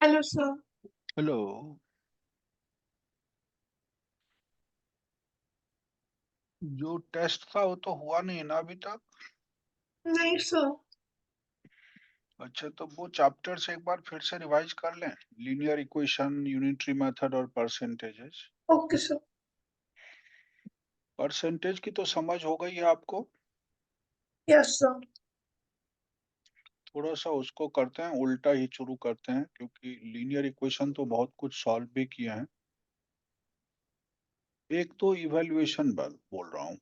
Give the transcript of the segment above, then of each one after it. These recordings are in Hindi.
Hello sir. हेलो। जो टेस्ट था वो तो हुआ नहीं ना अभी तक। नहीं सर। अच्छा, तो वो चैप्टर्स एक बार फिर से रिवाइज कर लें। लीनियर इक्वेशन, यूनिटरी मेथड और परसेंटेजेस। Okay sir. परसेंटेज की तो समझ हो गई है आपको। Yes sir. थोड़ा सा उसको करते हैं, उल्टा ही शुरू करते हैं, क्योंकि लीनियर इक्वेशन तो बहुत कुछ सॉल्व भी किए हैं। एक तो इवेल्युएशन बोल रहा हूँ।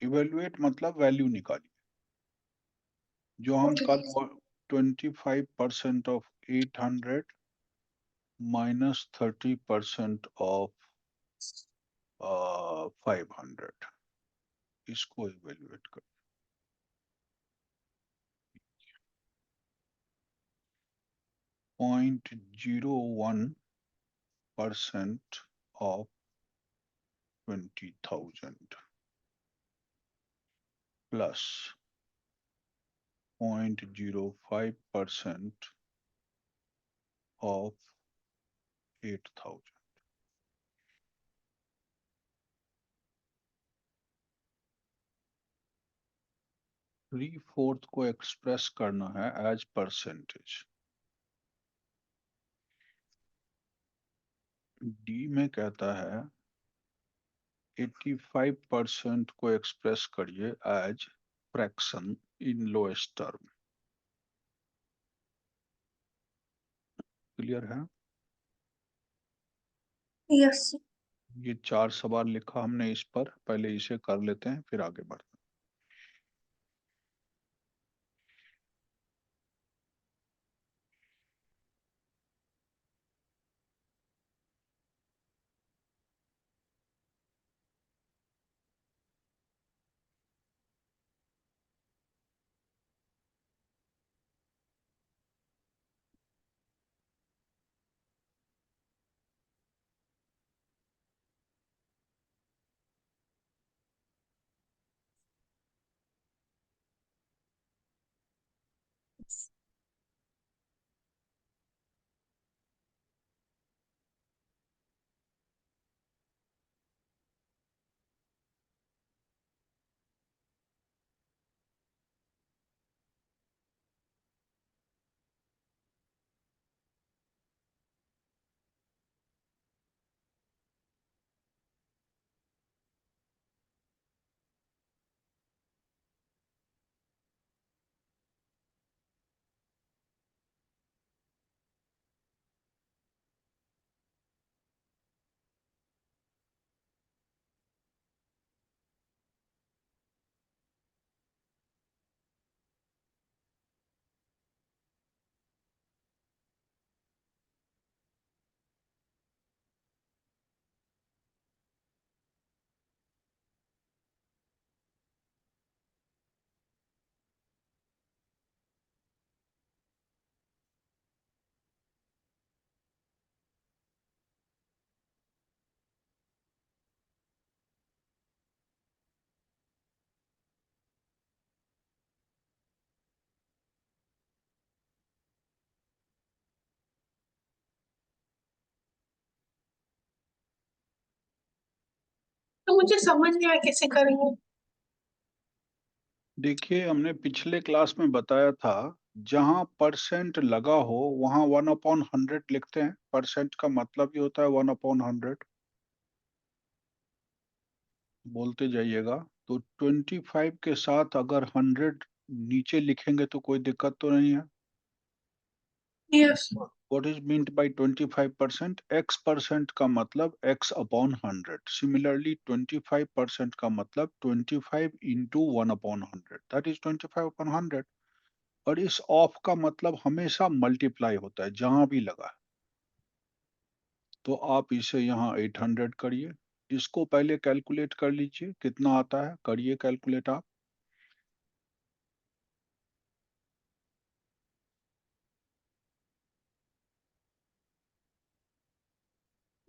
इवेल्युएट मतलब वैल्यू निकालिए। जो हम ओके कल 25% ऑफ 800 माइनस 30% ऑफ 500, इसको इवेल्युएट कर। 0.01% ऑफ 20,000 प्लस 0.05% ऑफ 8,000। 3/4 को एक्सप्रेस करना है एज परसेंटेज। डी में कहता है 85% को एक्सप्रेस करिए as fraction in lowest term. Clear है? Yes sir. ये 4 सवाल लिखा हमने इस पर, पहले इसे कर लेते हैं फिर आगे बढ़ते हैं। तो मुझे समझ नहीं आया कैसे करेंगे। देखिए, हमने पिछले क्लास में बताया था, जहां परसेंट लगा हो वहां 1/100 लिखते हैं। परसेंट का मतलब ही होता है 1/100। बोलते जाइएगा। तो 25 के साथ अगर 100 नीचे लिखेंगे तो कोई दिक्कत तो नहीं है। Yes. What is meant by 25%? X% का मतलब X/100। Similarly 25% का मतलब 25 into 1/100, that is 25/100। और इस ऑफ का मतलब हमेशा मल्टीप्लाई होता है जहां भी लगा। तो आप इसे यहाँ 800 करिए। इसको पहले कैलकुलेट कर लीजिए कितना आता है, करिए कैलकुलेट आप।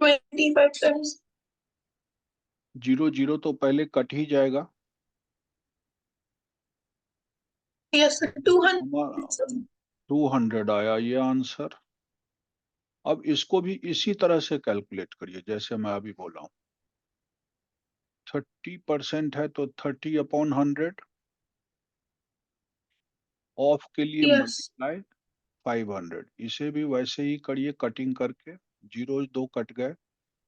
25 टाइम्स। 0 0 तो पहले कट ही जाएगा। Yes sir. 200 हमारा सर। 200 आया ये आंसर। अब इसको भी इसी तरह से कैलकुलेट करिए जैसे मैं अभी बोला हूँ। 30% है तो 30/100, ऑफ के लिए Yes. मल्टीप्लाई 500। इसे भी वैसे ही करिए कटिंग करके, जीरो दो कट गए,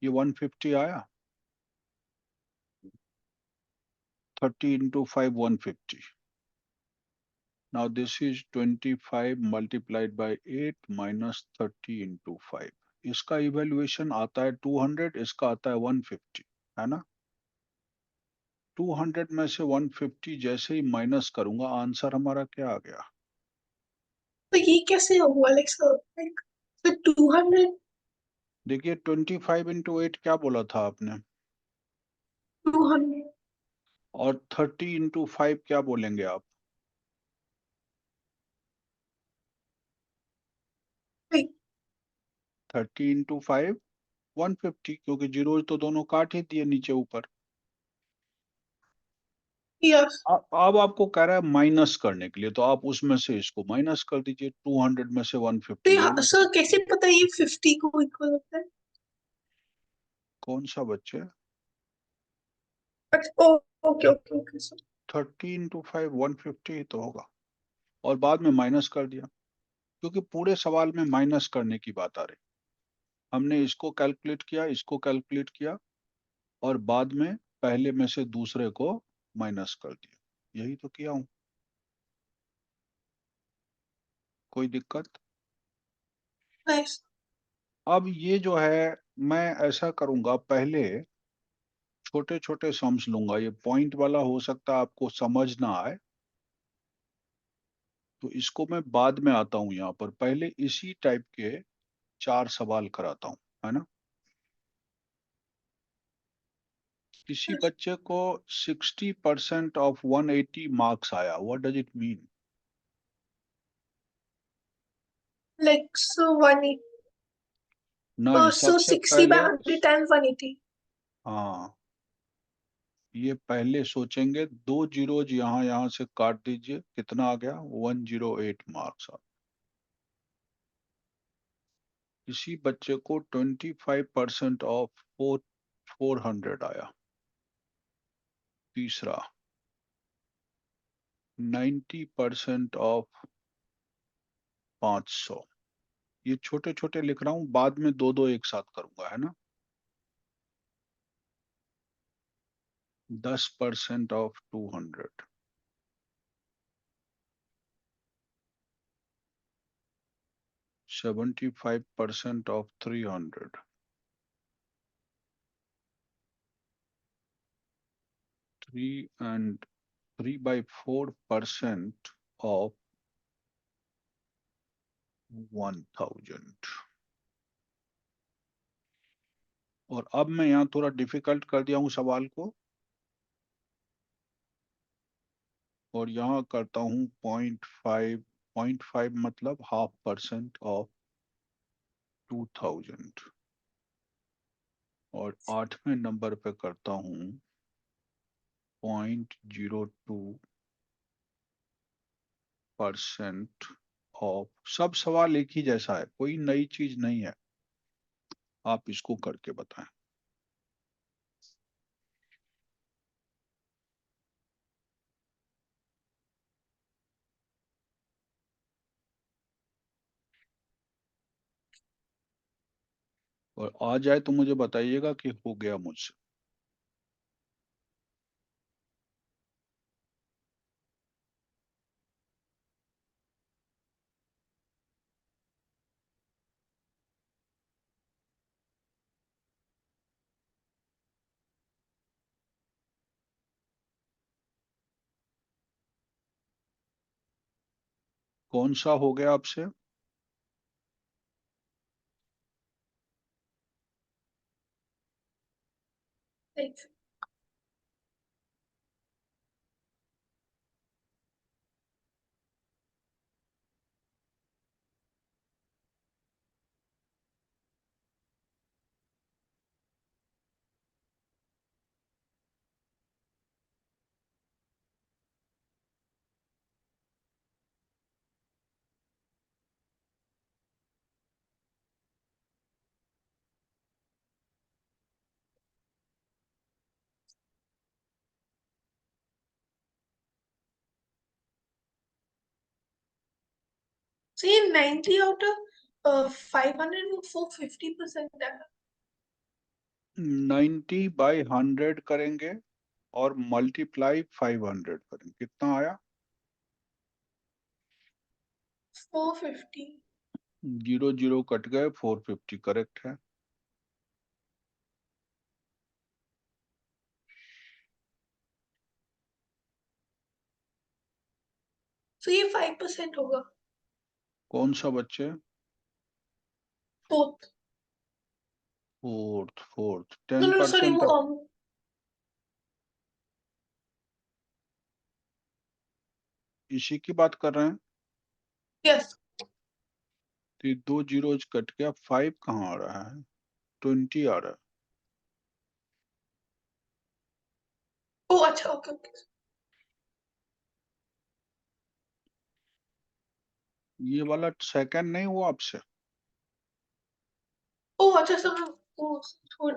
ये 150 आया। 30 into 5 150। Now this is 25 multiplied by 8 minus 30 into 5। इसका इवेल्युएशन आता है 200, इसका आता है 150, है ना। 200 में से 150 जैसे ही माइनस करूंगा, आंसर हमारा क्या आ गया? तो ये कैसे हुआ? लाइक so 200, देखिए 25 इंटू 8 क्या बोला था आपने, 200, और 30 इंटू 5 क्या बोलेंगे आप? like 30 इंटू 5 150, क्योंकि जीरो तो दोनों काट ही दिए नीचे ऊपर। yes। अब आपको कह रहा है माइनस करने के लिए, तो आप उसमें से इसको माइनस कर दीजिए, 200 में से तो 150 ये माइनस। सर कैसे पता ये 50 को इक्वल होता है? कौन सा बच्चे? अच्छा, okay okay okay sir. 30 into 5 150 ही तो होगा, और बाद में माइनस कर दिया, क्योंकि पूरे सवाल में माइनस करने की बात आ रही। हमने इसको कैलकुलेट किया, इसको कैलकुलेट किया, और बाद में पहले में से दूसरे को माइनस कर दिया, यही तो किया हूं। कोई दिक्कत? नाइस। अब ये जो है, मैं ऐसा करूंगा, पहले छोटे छोटे सम्स लूंगा। ये पॉइंट वाला हो सकता है आपको समझ ना आए, तो इसको मैं बाद में आता हूं। यहाँ पर पहले इसी टाइप के 4 सवाल कराता हूं, है ना। किसी बच्चे को 60% ऑफ 180 मार्क्स आया, what does it mean? Like so 180, नहीं, सो सबसे 60 पहले, by 100 times 180। हाँ, ये पहले सोचेंगे। दो जीरोज यहाँ यहाँ से काट दीजिए, कितना आ गया? 108 मार्क्स आ। किसी बच्चे को 25% ऑफ 400 आया। तीसरा, 90% ऑफ 500। ये छोटे छोटे लिख रहा हूं, बाद में दो दो एक साथ करूंगा, है ना। 10% ऑफ 200। 75% ऑफ 300। 3 and 3/4% of 1000। और अब मैं यहाँ थोड़ा डिफिकल्ट कर दिया हूँ सवाल को, और यहाँ करता हूँ 0.5। 0.5 मतलब 0.5% ऑफ 2000। और 8वें नंबर पे करता हूँ 0.02% ऑफ। सब सवाल एक ही जैसा है, कोई नई चीज नहीं है। आप इसको करके बताएं। और आ जाए तो मुझे बताइएगा कि हो गया मुझसे। कौन सा हो गया आपसे? So ये 90 out of 500 वो 450% है 90 बाई 100 करेंगे और मल्टीप्लाई 500 करेंगे, कितना आया? 450 जीरो जीरो कट गए, 450 करेक्ट है। so ये 5% होगा कौन सा बच्चे? fourth fourth no ten no sorry percent वो इसी की बात कर रहे हैं। yes तो ये 2 जीरोज कट गया, 5 कहाँ आ रहा है? 20 आ रहा है। ओ अच्छा ओके ओके ये वाला सेकंड नहीं हुआ आपसे? ओ अच्छा सर ओ छोड़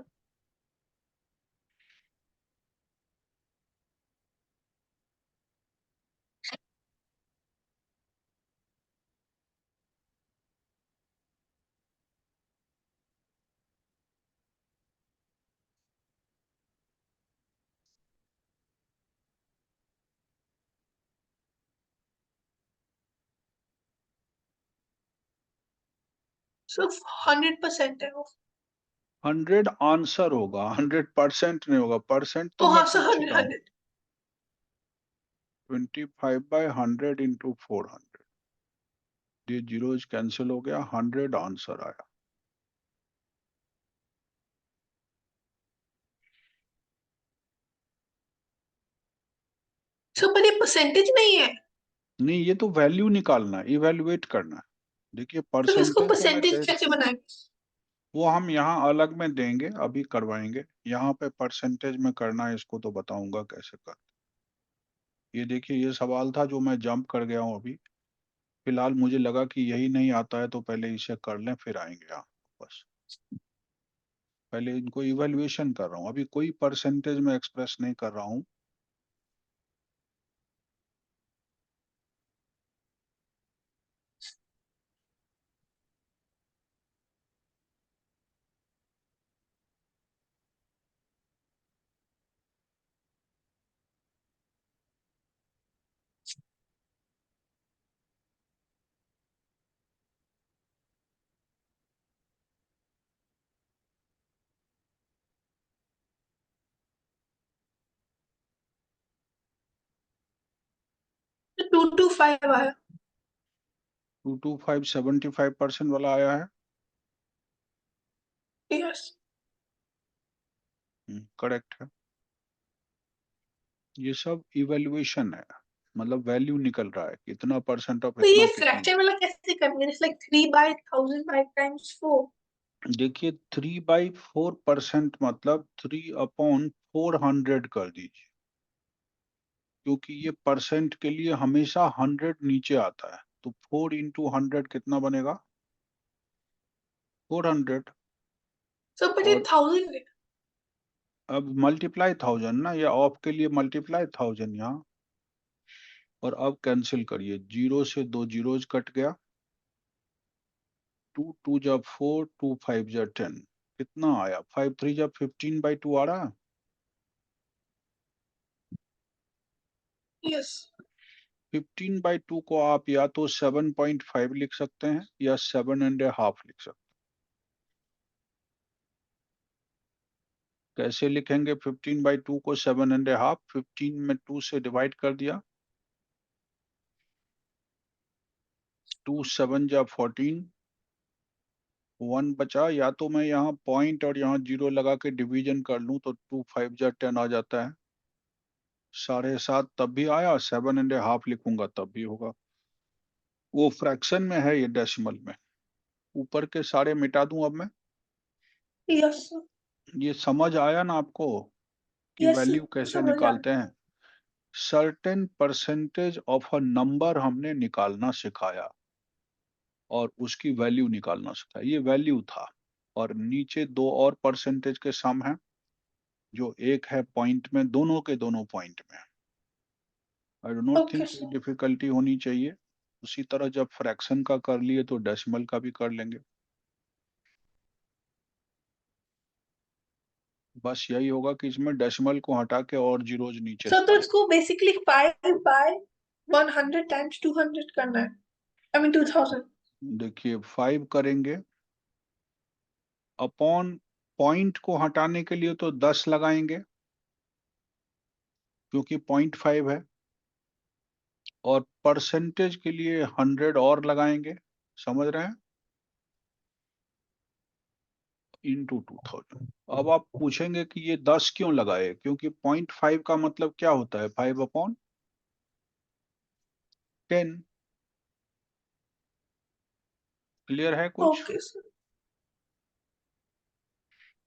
सिर्फ 100% है वो 100 आंसर होगा, 100% नहीं होगा। परसेंट तो ओ मैं हाँ सर पूछ ही 100 रहा हूँ। 100 25 बाई 100 इंटू 400, ये जीरोज कैंसिल हो गया, 100 आंसर आया। सर पर ये परसेंटेज नहीं है नहीं, ये तो वैल्यू निकालना है, इवेल्युएट करना है। देखिए तो इसको परसेंटेज तो मैं परसेंटेज दे, कैसे बनाए वो हम यहाँ अलग में देंगे, अभी करवाएंगे। यहाँ पे परसेंटेज में करना है, इसको तो बताऊंगा कैसे कर। ये देखिए, ये सवाल था जो मैं जंप कर गया हूँ अभी। फिलहाल मुझे लगा कि यही नहीं आता है तो पहले इसे कर लें, फिर आएंगे यहाँ। बस पहले इनको इवेल्युएशन कर रहा हूँ, अभी कोई परसेंटेज में एक्सप्रेस नहीं कर रहा हूँ। तो 225 आया 225 75% वाला आया है। यस करेक्ट है। ये सब इवेल्युएशन है, मतलब वैल्यू निकल रहा है, कितना परसेंट ऑफ तो ये इतना कितना। फ्रैक्शन वाला कैसे करेंगे जैसे लाइक 3/1000 टाइम्स 4 देखिए 3/4% मतलब 3/400 कर दीजिए, क्योंकि ये परसेंट के लिए हमेशा 100 नीचे आता है। तो 4 इंटू 100 कितना बनेगा? 400। सर पर ये और 1000 है अब मल्टीप्लाई 1000 ना, या ऑफ के लिए मल्टीप्लाई 1000 यहाँ। और अब कैंसिल करिए, जीरो से दो जीरोज कट गया। 2 2 जा 4, 2 5 जा 10, कितना आया? 5 3 जा 15/2 आ रहा है। यस 15/2 को आप या तो 7.5 लिख सकते हैं या 7.5 लिख सकते हैं। कैसे लिखेंगे 15/2 को 7.5? 15 में 2 से डिवाइड कर दिया, 2 7 जा 14, 1 बचा। या तो मैं यहाँ पॉइंट और यहाँ जीरो लगा के डिवीजन कर लूं तो 2 5 जा 10 आ जाता है। 7.5 तब भी आया, 7.5 लिखूंगा तब भी होगा। वो फ्रैक्शन में है, ये डेसिमल में। ऊपर के सारे मिटा दूं अब मैं। यस ये समझ आया ना आपको कि यस वैल्यू कैसे समझ आ निकालते हैं? Certain percentage of a number हमने निकालना सिखाया और उसकी वैल्यू निकालना सिखाया, ये वैल्यू था। और नीचे दो और परसेंटेज के सम है, जो एक है पॉइंट में, दोनों के दोनों पॉइंट में। I do not okay think कोई डिफिकल्टी होनी चाहिए। उसी तरह जब फ्रैक्शन का कर लिए तो डेसिमल का भी कर लेंगे। बस यही होगा कि इसमें डेसिमल को हटा के और जीरोज नीचे So तो लगा इसको basically 5 by 100 times 200 करना है। I mean 2000. देखिए 5 करेंगे अपॉन पॉइंट को हटाने के लिए तो 10 लगाएंगे क्योंकि 0.5 है, और परसेंटेज के लिए 100 और लगाएंगे, समझ रहे हैं, इंटू 2000। अब आप पूछेंगे कि ये 10 क्यों लगाए, क्योंकि 0.5 का मतलब क्या होता है, 5/10। क्लियर है कुछ? Okay sir.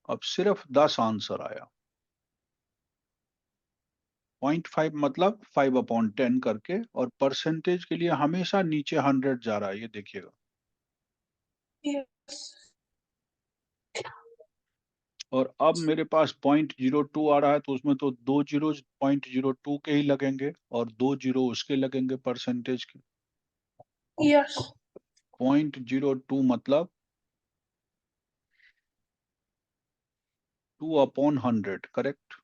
अब सिर्फ 10 आंसर आया। 0.5 मतलब 5/10 करके, और परसेंटेज के लिए हमेशा नीचे 100 जा रहा है, ये देखिएगा। Yes. और अब मेरे पास 0.02 आ रहा है, तो उसमें तो 2 जीरो 0.02 के ही लगेंगे और 2 जीरो उसके लगेंगे परसेंटेज के। Yes. 0.02 मतलब 2/100, करेक्ट।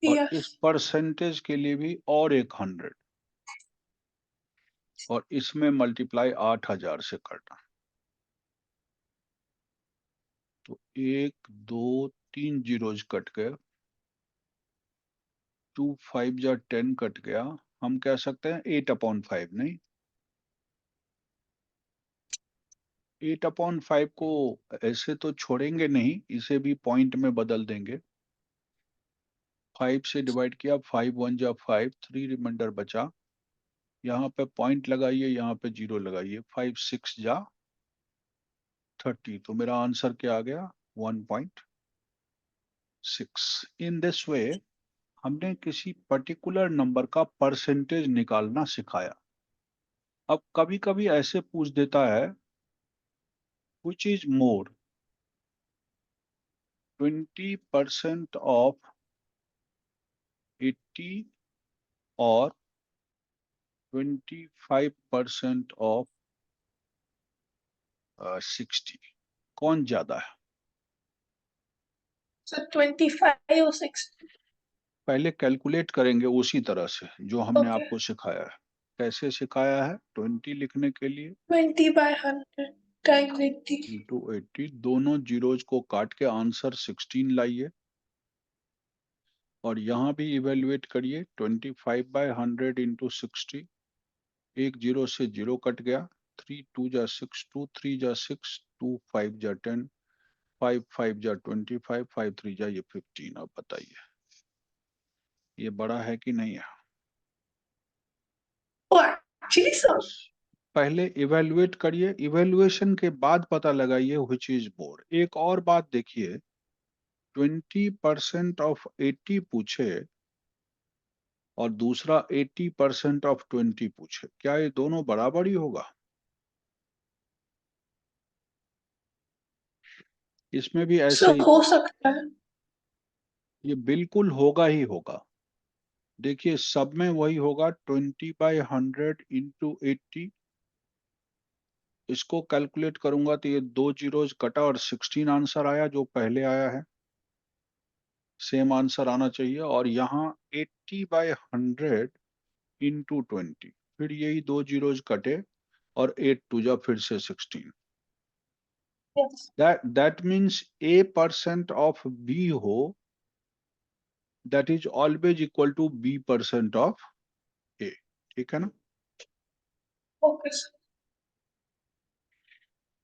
और इस Yes. परसेंटेज के लिए भी और एक 100, और इसमें मल्टीप्लाई 8000 से करना। तो 1 2 3 जीरोज कट गए, 2 5 जा 10 कट गया। हम कह सकते हैं 8/5, नहीं, 8/5 को ऐसे तो छोड़ेंगे नहीं, इसे भी पॉइंट में बदल देंगे। 5 से डिवाइड किया, 5 1 जा 5, 3 रिमाइंडर बचा। यहाँ पे पॉइंट लगाइए, यहाँ पे जीरो लगाइए, 5 6 जा 30, तो मेरा आंसर क्या आ गया, 1.6। इन दिस वे हमने किसी पर्टिकुलर नंबर का परसेंटेज निकालना सिखाया। अब कभी कभी ऐसे पूछ देता है, which is more, 20% of 80 और 25% ऑफ 60, कौन ज्यादा है? So 25 or 60. पहले कैलकुलेट करेंगे उसी तरह से जो हमने Okay. आपको सिखाया है। कैसे सिखाया है? 20 लिखने के लिए 20 by 100 times 80. इंटू 80, दोनों जीरोज को काट के आंसर 16 लाइए, और यहाँ भी इवेल्युएट करिए, 25/100 इंटू 60, एक जीरो से जीरो कट गया, 3 2 जा 6, 2 3 जा 6, 2 5 जा 10, 5 5 जा 25, 5 3 जा ये 15। अब बताइए ये बड़ा है कि नहीं है? Oh, actually so. बस पहले इवेल्युएट करिए, इवेल्युएशन के बाद पता लगाइए व्हिच इज मोर। एक और बात देखिए, 20% ऑफ 80 पूछे और दूसरा 80% ऑफ 20 पूछे, क्या ये दोनों बराबर ही होगा? इसमें भी ऐसे So ही हो सकता है। ये बिल्कुल होगा ही होगा। देखिए सब में वही होगा, 20/100 इंटू 80। इसको कैलकुलेट करूंगा तो ये 2 जीरोज कटा और 16 आंसर आया, जो पहले आया है, सेम आंसर आना चाहिए। और यहाँ 80/100 इंटू 20, फिर यही 2 जीरोज कटे और 8 2 जा फिर से 16। Yes. That means A% of B हो, that is always equal to B% of A। ठीक है ना? Okay sir.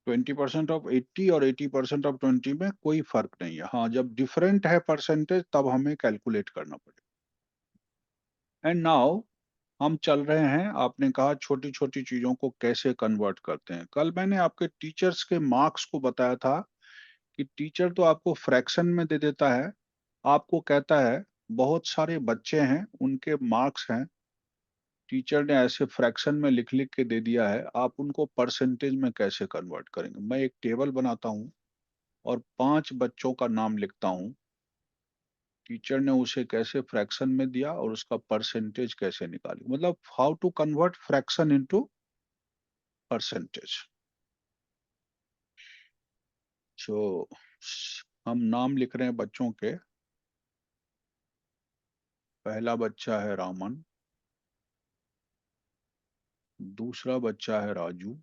20% ऑफ 80 और 80% ऑफ 20 में कोई फर्क नहीं है। हाँ, जब डिफरेंट है परसेंटेज तब हमें कैलकुलेट करना पड़ेगा। एंड नाउ हम चल रहे हैं, आपने कहा छोटी छोटी चीजों को कैसे कन्वर्ट करते हैं। कल मैंने आपके टीचर्स के मार्क्स को बताया था कि टीचर तो आपको फ्रैक्शन में दे देता है, आपको कहता है बहुत सारे बच्चे हैं उनके मार्क्स हैं, टीचर ने ऐसे फ्रैक्शन में लिख लिख के दे दिया है, आप उनको परसेंटेज में कैसे कन्वर्ट करेंगे। मैं एक टेबल बनाता हूँ और 5 बच्चों का नाम लिखता हूँ, टीचर ने उसे कैसे फ्रैक्शन में दिया और उसका परसेंटेज कैसे निकाली, मतलब how to convert fraction into percentage. जो हम नाम लिख रहे हैं बच्चों के, पहला बच्चा है रामन, दूसरा बच्चा है राजू,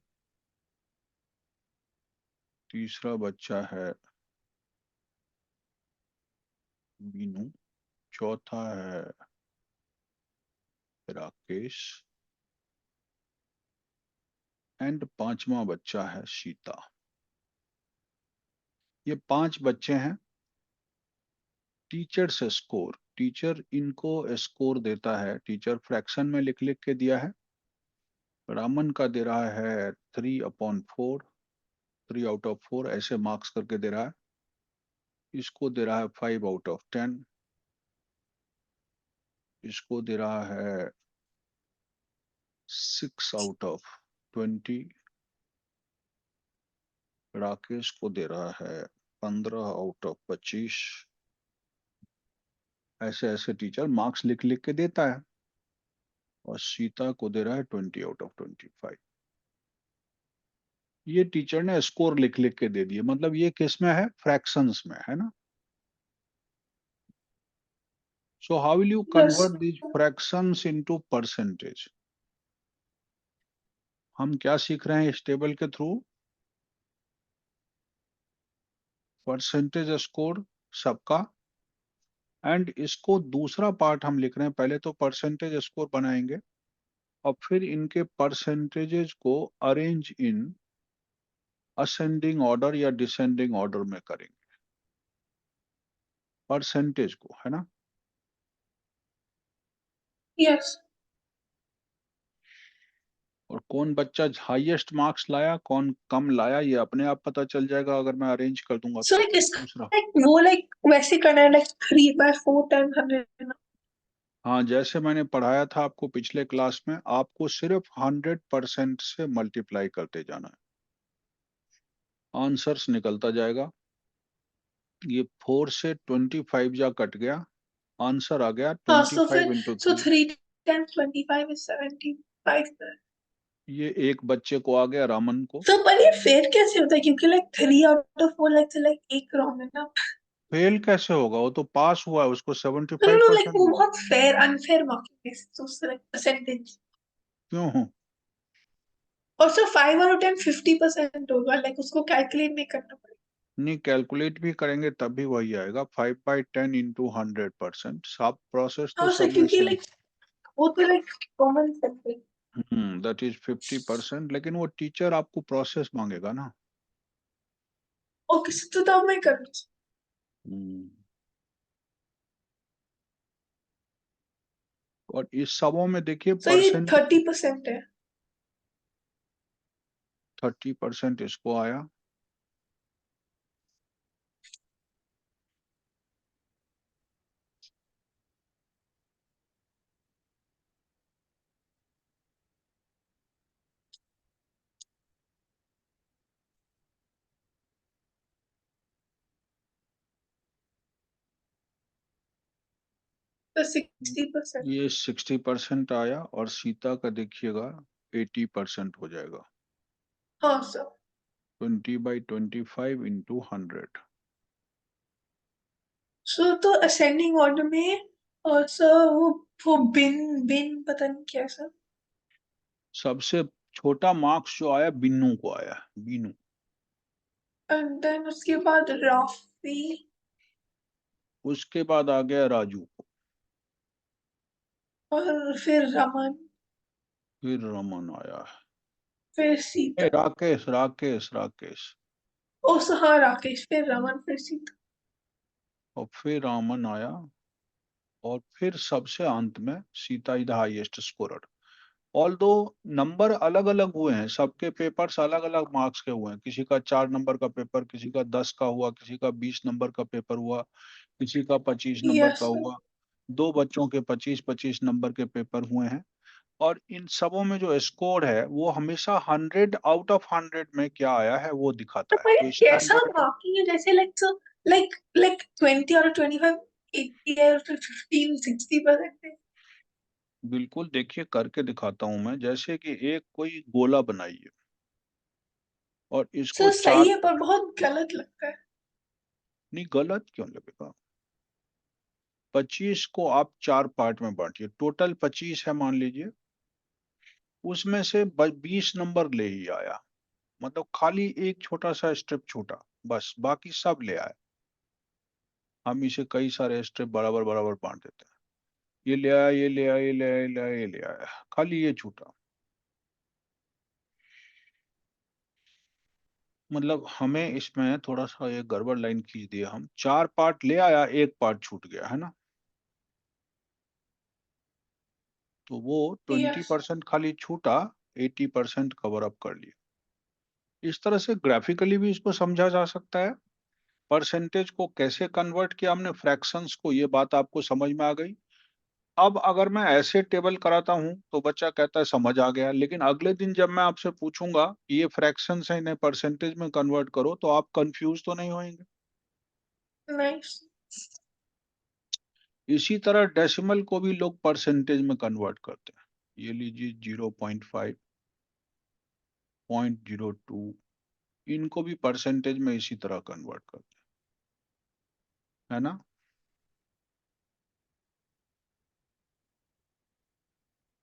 तीसरा बच्चा है बीनू, चौथा है राकेश एंड पांचवा बच्चा है सीता। ये 5 बच्चे हैं। टीचर से स्कोर, टीचर इनको स्कोर देता है, टीचर फ्रैक्शन में लिख लिख के दिया है। रामन का दे रहा है 3/4, 3/4 ऐसे मार्क्स करके दे रहा है। इसको दे रहा है 5/10, इसको दे रहा है 6/20, राकेश को दे रहा है 15/25। ऐसे ऐसे टीचर मार्क्स लिख लिख के देता है। और सीता को दे रहा है 20/25। ये टीचर ने स्कोर लिख लिख के दे दिए, मतलब ये किस में है, फ्रैक्शंस में है ना। So how will you Yes. Convert these fractions into percentage. हम क्या सीख रहे हैं इस टेबल के थ्रू, परसेंटेज स्कोर सबका। एंड इसको दूसरा पार्ट हम लिख रहे हैं, पहले तो परसेंटेज स्कोर बनाएंगे और फिर इनके परसेंटेजेस को अरेंज इन असेंडिंग ऑर्डर या डिसेंडिंग ऑर्डर में करेंगे परसेंटेज को, है ना। Yes. और कौन बच्चा हाईएस्ट मार्क्स लाया, कौन कम लाया, ये अपने आप पता चल जाएगा अगर मैं अरेंज कर दूंगा So तो। like इसका दूसरा, like वो like वैसे करना है like 3/4 10 100 ना? हाँ जैसे मैंने पढ़ाया था आपको पिछले क्लास में, आपको सिर्फ 100% से मल्टीप्लाई करते जाना है, आंसर्स निकलता जाएगा। ये 4 से 25 जा कट गया, आंसर आ गया हाँ so 25 फिर into so 3। 3 times 25 is 75 there. ये एक बच्चे को आ गया, रामन को। So पर ये फेयर कैसे होता है क्योंकि like 3/4 like एक रॉन्ग है ना। फेल कैसे होगा, वो तो पास हुआ है, उसको No, no, no, like 75% वो मिला। बहुत fair unfair marking basis तो उससे like percentage क्यों हो? और so 5/10 50% होगा like उसको calculate नहीं करना पड़ेगा। नहीं, कैलकुलेट भी करेंगे तब भी वही आएगा, 5/10 इंटू 100%। सब प्रोसेस तो हाँ सब so में क्योंकि सेम। like वो तो like common sense है। दैट इज 50%, लेकिन वो टीचर आपको प्रोसेस मांगेगा ना। ओके तो तब मैं करूँ हम्म, और इस सबों में देखिए so ये परसेंट, 30% है। 30% इसको आया। तो 60%। ये 60% आया और सीता का देखिएगा 80% हो जाएगा। हाँ सर 20/25 इंटू 100। सो तो असेंडिंग ऑर्डर में और सर वो बिन बिन पता नहीं क्या सर। सबसे छोटा मार्क्स जो आया बिन्नू को आया, बीनू। एंड देन उसके बाद राफी उसके बाद आ गया राजू को, और फिर रमन फिर रमन आया। फिर ए सीता राकेश राकेश राकेश, ओ सर हाँ राकेश फिर रमन फिर सीता। और फिर रामन आया, और फिर सबसे अंत में Sita is the highest scorer. Although number अलग अलग हुए हैं, सबके पेपर्स अलग अलग मार्क्स के हुए हैं, किसी का 4 नंबर का पेपर, किसी का 10 का हुआ, किसी का 20 नंबर का पेपर हुआ, किसी का 25 नंबर का यस सर हुआ। 2 बच्चों के 25-25 नंबर के पेपर हुए हैं। और इन सबों में जो स्कोर है वो हमेशा 100/100 में क्या आया है वो दिखाता है, पर ये तो कैसा स्टैंडर्ड। मार्किंग है जैसे लाइक सो लाइक 20 और 25 80 है और फिर 15 60% है। बिल्कुल, देखिए करके दिखाता हूं मैं। जैसे कि एक कोई गोला बनाइए और इसको सर सही चार, है पर बहुत गलत लगता है। नहीं गलत क्यों लगेगा? 25 को आप 4 पार्ट में बांटिए, टोटल 25 है मान लीजिए, उसमें से 20 नंबर ले ही आया, मतलब खाली एक छोटा सा स्ट्रिप छूटा, बस बाकी सब ले आया। हम इसे कई सारे स्ट्रिप बराबर बराबर बांट देते हैं। ये ले आया, ये ले आया, ये ले आया, ये ले आया, ये ले आया, खाली ये छूटा। मतलब हमें इसमें थोड़ा सा ये गड़बड़ लाइन खींच दिया, हम 4 पार्ट ले आया, एक पार्ट छूट गया है ना, तो वो यस 20% खाली छूटा, 80% कवर अप कर लिया। इस तरह से ग्राफिकली भी इसको समझा जा सकता है। परसेंटेज को कैसे कन्वर्ट किया हमने फ्रैक्शंस को, ये बात आपको समझ में आ गई। अब अगर मैं ऐसे टेबल कराता हूं तो बच्चा कहता है समझ आ गया, लेकिन अगले दिन जब मैं आपसे पूछूंगा कि ये फ्रैक्शंस है, इन्हें परसेंटेज में कन्वर्ट करो, तो आप कंफ्यूज तो नहीं होंगे। नाइस। इसी तरह डेसिमल को भी लोग परसेंटेज में कन्वर्ट करते हैं। ये लीजिए 0.5, 0.02, इनको भी परसेंटेज में इसी तरह कन्वर्ट करते हैं, है ना।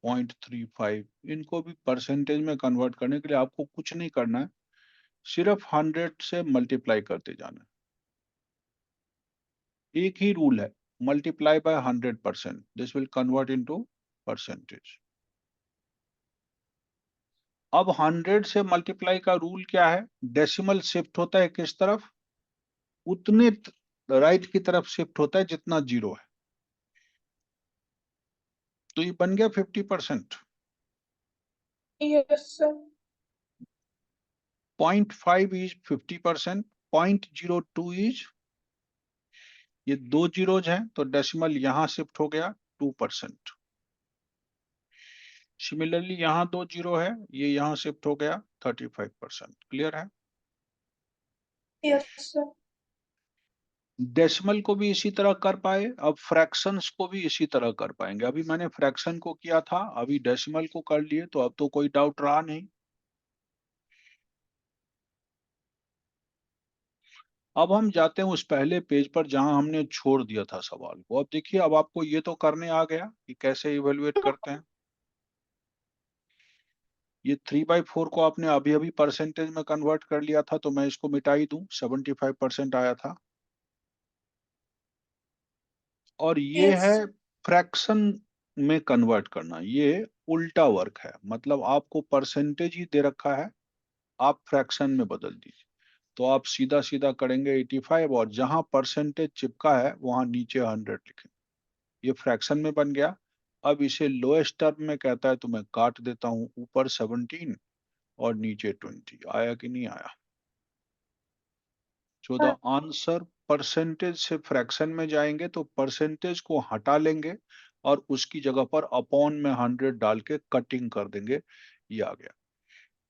0.35, इनको भी परसेंटेज में कन्वर्ट करने के लिए आपको कुछ नहीं करना है, सिर्फ 100 से मल्टीप्लाई करते जाना है। एक ही रूल है, multiply by 100%, this will convert into percentage. अब 100 से मल्टीप्लाई का रूल क्या है? डेसिमल शिफ्ट होता है किस तरफ? उतने राइट की तरफ शिफ्ट होता है जितना जीरो है। तो ये बन गया 50%। Yes sir. 0.5 इज 50%, 0.02 इज, ये दो जीरोज हैं तो डेसिमल यहां शिफ्ट हो गया 2%। सिमिलरली यहाँ दो जीरो है, ये यहाँ शिफ्ट हो गया 35%। क्लियर है? Yes sir. डेसिमल को भी इसी तरह कर पाए, अब फ्रैक्शंस को भी इसी तरह कर पाएंगे। अभी मैंने फ्रैक्शन को किया था, अभी डेसिमल को कर लिए, तो अब तो कोई डाउट रहा नहीं। अब हम जाते हैं उस पहले पेज पर जहां हमने छोड़ दिया था सवाल को। अब देखिए, अब आपको ये तो करने आ गया कि कैसे इवेलुएट करते हैं। ये 3/4 को आपने अभी अभी परसेंटेज में कन्वर्ट कर लिया था, तो मैं इसको मिटा ही दूं, 75% आया था। और ये यस। है फ्रैक्शन में कन्वर्ट करना, ये उल्टा वर्क है। मतलब आपको परसेंटेज ही दे रखा है, आप फ्रैक्शन में बदल दीजिए। तो आप सीधा सीधा करेंगे 85, और जहां परसेंटेज चिपका है वहां नीचे 100 लिखेंगे। ये फ्रैक्शन में बन गया। अब इसे लोएस्ट टर्म में कहता है, तो मैं काट देता हूं, ऊपर 17 और नीचे 20। आया कि नहीं आया? सो द आंसर, परसेंटेज से फ्रैक्शन में जाएंगे तो परसेंटेज को हटा लेंगे और उसकी जगह पर अपॉन में 100 डाल के कटिंग कर देंगे। ये आ गया।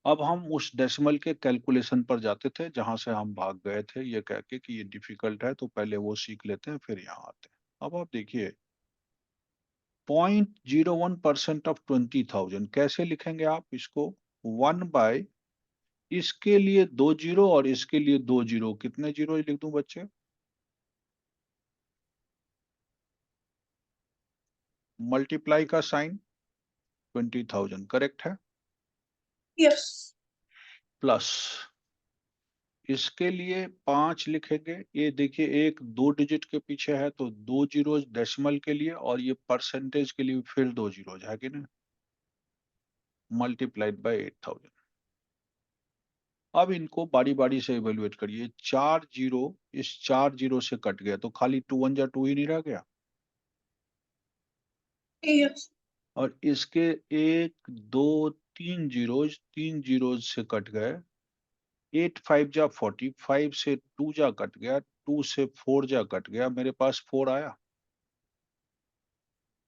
अब हम उस डेसिमल के कैलकुलेशन पर जाते थे जहां से हम भाग गए थे, ये कह के कि ये डिफिकल्ट है, तो पहले वो सीख लेते हैं फिर यहाँ आते हैं। अब आप देखिए, 0.01% ऑफ 20,000 कैसे लिखेंगे आप इसको? 1/, इसके लिए दो जीरो और इसके लिए दो जीरो, कितने जीरो लिख दूं बच्चे? मल्टीप्लाई का साइन, 20,000 करेक्ट है, यस। प्लस इसके लिए 5 लिखेंगे। ये देखिए, एक दो डिजिट के पीछे है तो दो जीरोज डेसिमल के लिए, और ये परसेंटेज के लिए फिर दो जीरोज है कि नहीं, मल्टीप्लाइड बाय 8,000। अब इनको बारी बारी से इवेलुएट करिए। चार जीरो इस चार जीरो से कट गया, तो खाली 2 1 जा 2 ही नहीं रह गया। यस। और इसके एक दो तीन जीरोज से कट गए। 8 5 जा 40, 5 से 2 जा कट गया, 2 से 4 जा कट गया, मेरे पास 4 आया।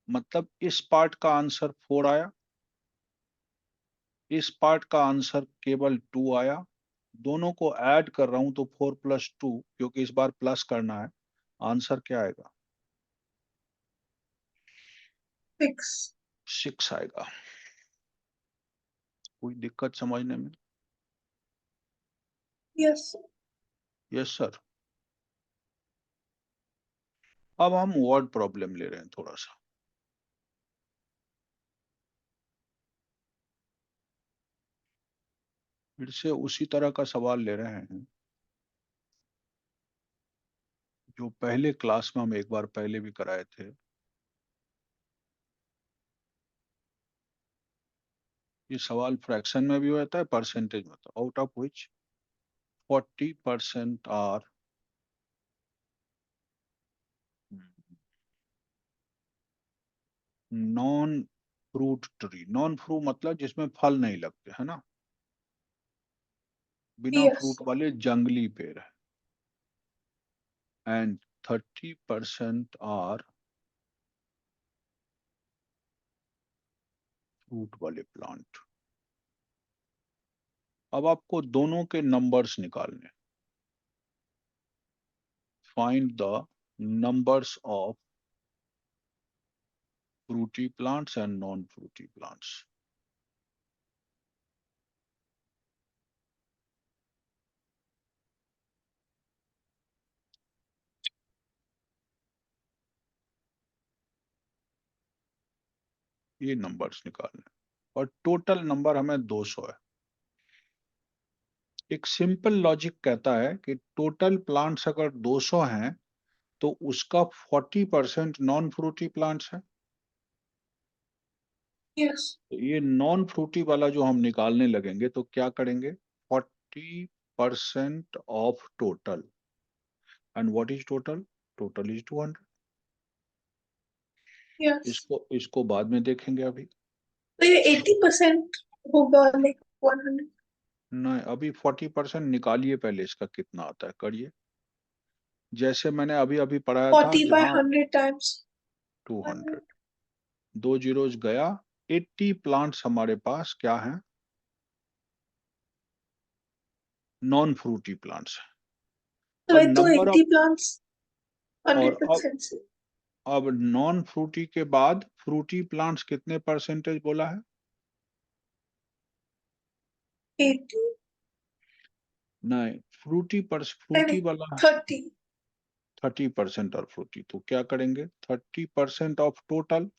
मतलब इस पार्ट का आंसर 4 आया, इस पार्ट का आंसर केवल 2 आया। दोनों को ऐड कर रहा हूं तो 4 + 2, क्योंकि इस बार प्लस करना है। आंसर क्या आएगा? 6. 6 आएगा। कोई दिक्कत समझने में? Yes. Yes sir. अब हम वर्ड प्रॉब्लम ले रहे हैं थोड़ा सा। फिर से उसी तरह का सवाल ले रहे हैं जो पहले क्लास में हम एक बार पहले भी कराए थे। ये सवाल फ्रैक्शन में भी होता है, परसेंटेज में होता है। Out of which 40% are non fruit tree. Non fruit मतलब जिसमें फल नहीं लगते, है ना, बिना Yes. फ्रूट वाले जंगली पेड़ है। एंड 30% आर फ्रूट वाले प्लांट। अब आपको दोनों के नंबर्स निकालने। Find the numbers of fruity plants and non-fruity plants. ये नंबर्स निकालने और टोटल नंबर हमें 200 है। एक सिंपल लॉजिक कहता है कि टोटल प्लांट्स अगर 200 हैं तो उसका 40% नॉन फ्रूटी प्लांट्स है। Yes. तो ये नॉन फ्रूटी वाला जो हम निकालने लगेंगे तो क्या करेंगे, 40% of total. And what is total? Total is 200। Yes. इसको बाद में देखेंगे अभी। तो ये 80% होगा, like 100. नहीं, अभी 40% निकालिए, पहले इसका कितना आता है करिए। जैसे मैंने अभी अभी पढ़ाया था 40 by जहां 100 times 200, 100. 2 जीरोस गया। 80 प्लांट्स हमारे पास क्या है, नॉन फ्रूटी प्लांट्स। तो और भाई तो नंबर ऑफ 80 plants और अब 100% से अब नॉन फ्रूटी के बाद फ्रूटी प्लांट्स कितने परसेंटेज बोला है? 80. नहीं, फ्रूटी नहीं, वाला 30. 30% और फ्रूटी। तो क्या करेंगे, 30% of total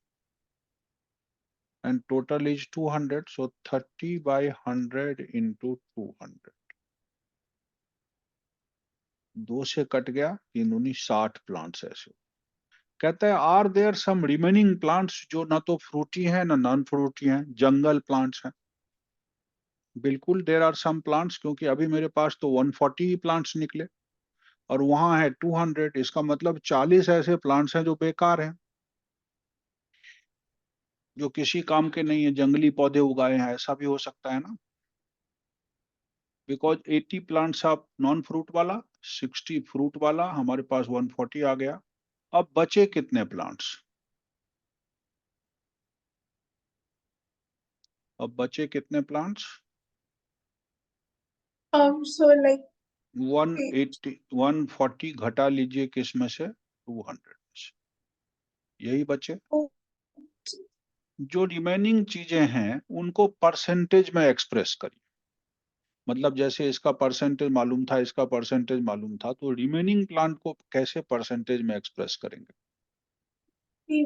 and total is 200, so 30/100 into 200। 2 से कट गया, 3×9 = 60 प्लांट्स ऐसे। कहता है are there some remaining plants जो ना तो फ्रूटी हैं ना नॉन फ्रूटी हैं, जंगल प्लांट्स हैं। बिल्कुल देयर आर सम प्लांट्स, क्योंकि अभी मेरे पास तो 140 प्लांट्स निकले और वहां है 200। इसका मतलब 40 ऐसे प्लांट्स हैं जो बेकार हैं, जो किसी काम के नहीं है, जंगली पौधे उगाए हैं, ऐसा भी हो सकता है ना। Because 80 plants of non fruit वाला, 60 फ्रूट वाला, हमारे पास 140 आ गया। अब बचे कितने प्लांट्स? अब बचे कितने प्लांट्स? So like 8. 180, 140 घटा लीजिए किस में से, 200 से। यही बचे। Oh, जो रिमेनिंग चीजें हैं उनको परसेंटेज में एक्सप्रेस करिए। मतलब जैसे इसका परसेंटेज मालूम था, इसका परसेंटेज मालूम था, तो रिमेनिंग प्लांट को कैसे परसेंटेज में एक्सप्रेस करेंगे?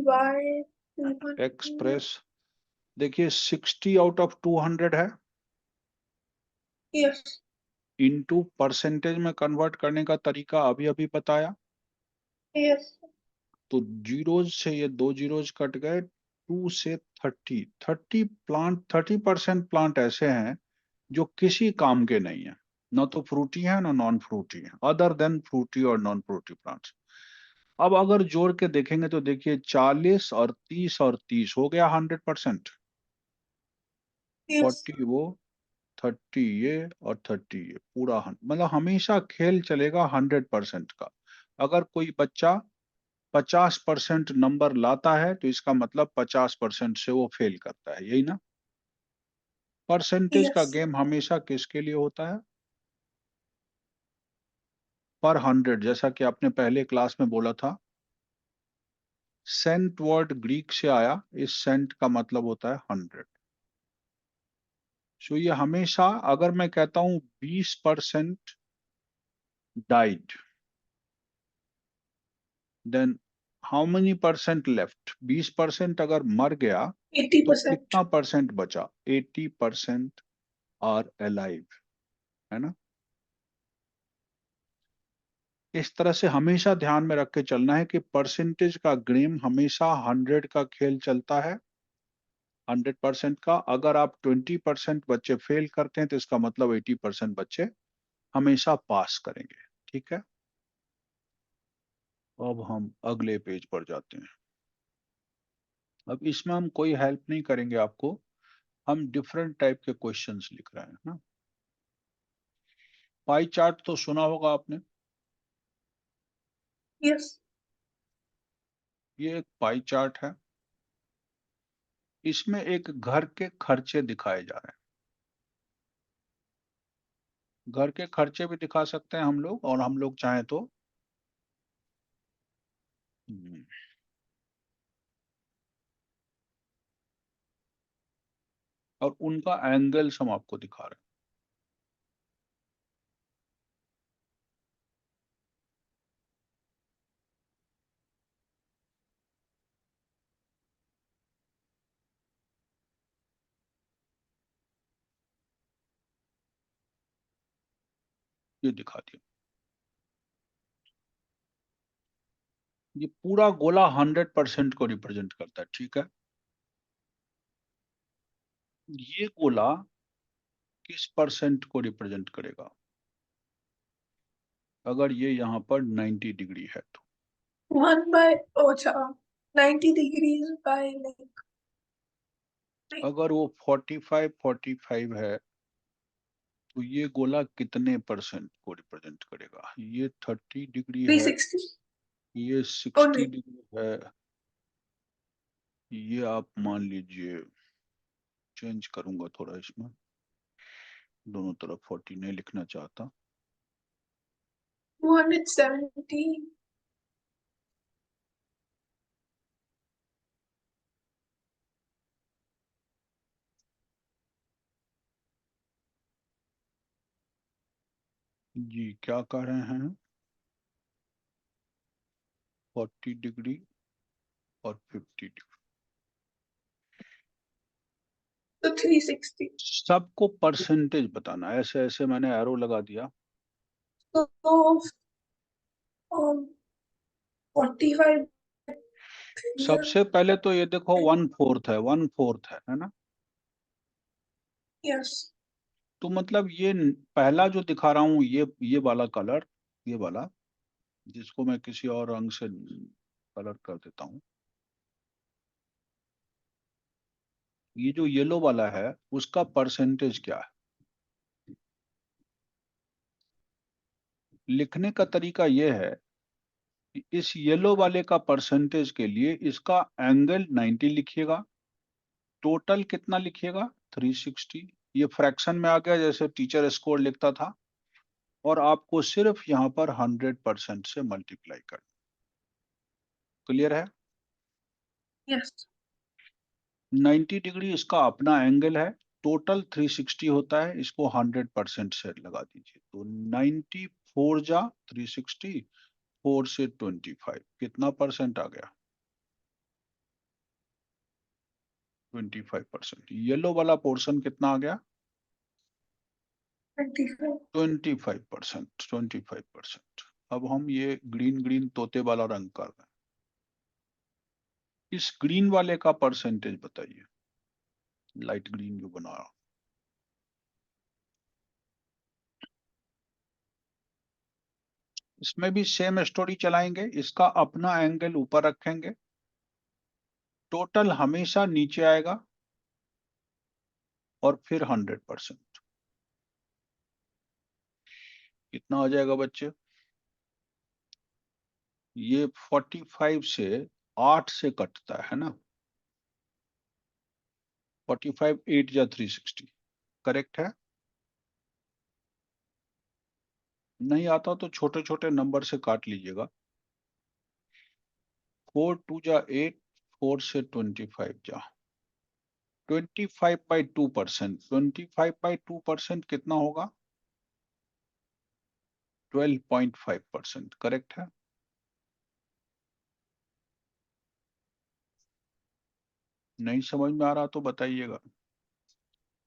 by 200. एक्सप्रेस, देखिए 60 आउट ऑफ 200 है, Yes. इनटू परसेंटेज में कन्वर्ट करने का तरीका अभी अभी बताया। Yes. तो जीरोज से ये 2 जीरोज कट गए, 2 से 30। 30% प्लांट ऐसे हैं जो किसी काम के नहीं है, ना तो फ्रूटी है ना नॉन फ्रूटी है, अदर देन फ्रूटी और नॉन फ्रूटी प्लांट्स। अब अगर जोड़ के देखेंगे तो देखिए 40 और 30 और 30 हो गया 100%। Yes. 40 वो, 30 ये और 30 ये, पूरा मतलब हमेशा खेल चलेगा 100% का। अगर कोई बच्चा 50% नंबर लाता है तो इसका मतलब 50% से वो फेल करता है, यही ना। परसेंटेज का Yes. गेम हमेशा किसके लिए होता है? पर 100, जैसा कि आपने पहले क्लास में बोला था, सेंट वर्ड ग्रीक से आया, इस सेंट का मतलब होता है 100। सो ये हमेशा, अगर मैं कहता हूं 20% died, then how many percent left? 20% अगर मर गया तो 80%. कितना परसेंट बचा? 80% आर अलाइव, है ना? इस तरह से हमेशा ध्यान में रख के चलना है कि परसेंटेज का गेम हमेशा 100 का खेल चलता है, 100% का। अगर आप 20% बच्चे फेल करते हैं तो इसका मतलब 80% बच्चे हमेशा पास करेंगे। ठीक है, अब हम अगले पेज पर जाते हैं। अब इसमें हम कोई हेल्प नहीं करेंगे आपको, हम डिफरेंट टाइप के क्वेश्चंस लिख रहे हैं ना। पाई चार्ट तो सुना होगा आपने। Yes. ये एक पाई चार्ट है, इसमें एक घर के खर्चे दिखाए जा रहे हैं। घर के खर्चे भी दिखा सकते हैं हम लोग, और हम लोग चाहें तो और उनका एंगल्स हम आपको दिखा रहे हैं। ये दिखा दिया। ये पूरा गोला 100% को रिप्रेजेंट करता है। ठीक है, ये गोला किस परसेंट को रिप्रेजेंट करेगा? अगर ये यहाँ पर 90 डिग्री है तो 1 by, oh, अच्छा, 90 degrees by like. अगर वो 45 है तो ये गोला कितने परसेंट को रिप्रेजेंट करेगा? ये 30 डिग्री है, 360. ये Oh 60 नहीं. डिग्री है, ये आप मान लीजिए, चेंज करूंगा थोड़ा इसमें, दोनों तरफ 40 नहीं लिखना चाहता। 270. जी क्या कह रहे हैं? 40 डिग्री और 50 डिग्री, तो 360. सबको परसेंटेज बताना। ऐसे ऐसे मैंने एरो लगा दिया। तो 45 here. सबसे पहले तो ये देखो 1/4 है, 1/4 है ना? Yes. तो मतलब ये पहला जो दिखा रहा हूँ, ये वाला कलर, ये वाला, जिसको मैं किसी और रंग से कलर कर देता हूँ, ये जो येलो वाला है उसका परसेंटेज क्या है? लिखने का तरीका ये है कि इस येलो वाले का परसेंटेज के लिए इसका एंगल 90 लिखिएगा, टोटल कितना लिखिएगा? 360। ये फ्रैक्शन में आ गया जैसे टीचर स्कोर लिखता था, और आपको सिर्फ यहाँ पर 100% से मल्टीप्लाई करना। क्लियर है? Yes. 90 डिग्री इसका अपना एंगल है, टोटल 360 होता है, इसको 100% से लगा दीजिए, तो 90 4 जा 360, 4 से 25, कितना परसेंट आ गया? 25%। येलो वाला पोर्शन कितना आ गया? 25. 25%, 25%। अब हम ये ग्रीन ग्रीन तोते वाला रंग कर रहे हैं, इस ग्रीन वाले का परसेंटेज बताइए, लाइट ग्रीन जो बना रहा। इसमें भी सेम स्टोरी चलाएंगे, इसका अपना एंगल ऊपर रखेंगे, टोटल हमेशा नीचे आएगा, और फिर 100%। कितना आ जाएगा बच्चे? ये 45 से 8 से कटता है ना? 45 8 या 360, करेक्ट है? नहीं आता तो छोटे छोटे नंबर से काट लीजिएगा। 4 2 जा 8, 4 से 25 जा 25/2%। 25/2% कितना होगा? 12.5%। करेक्ट है? नहीं समझ में आ रहा तो बताइएगा।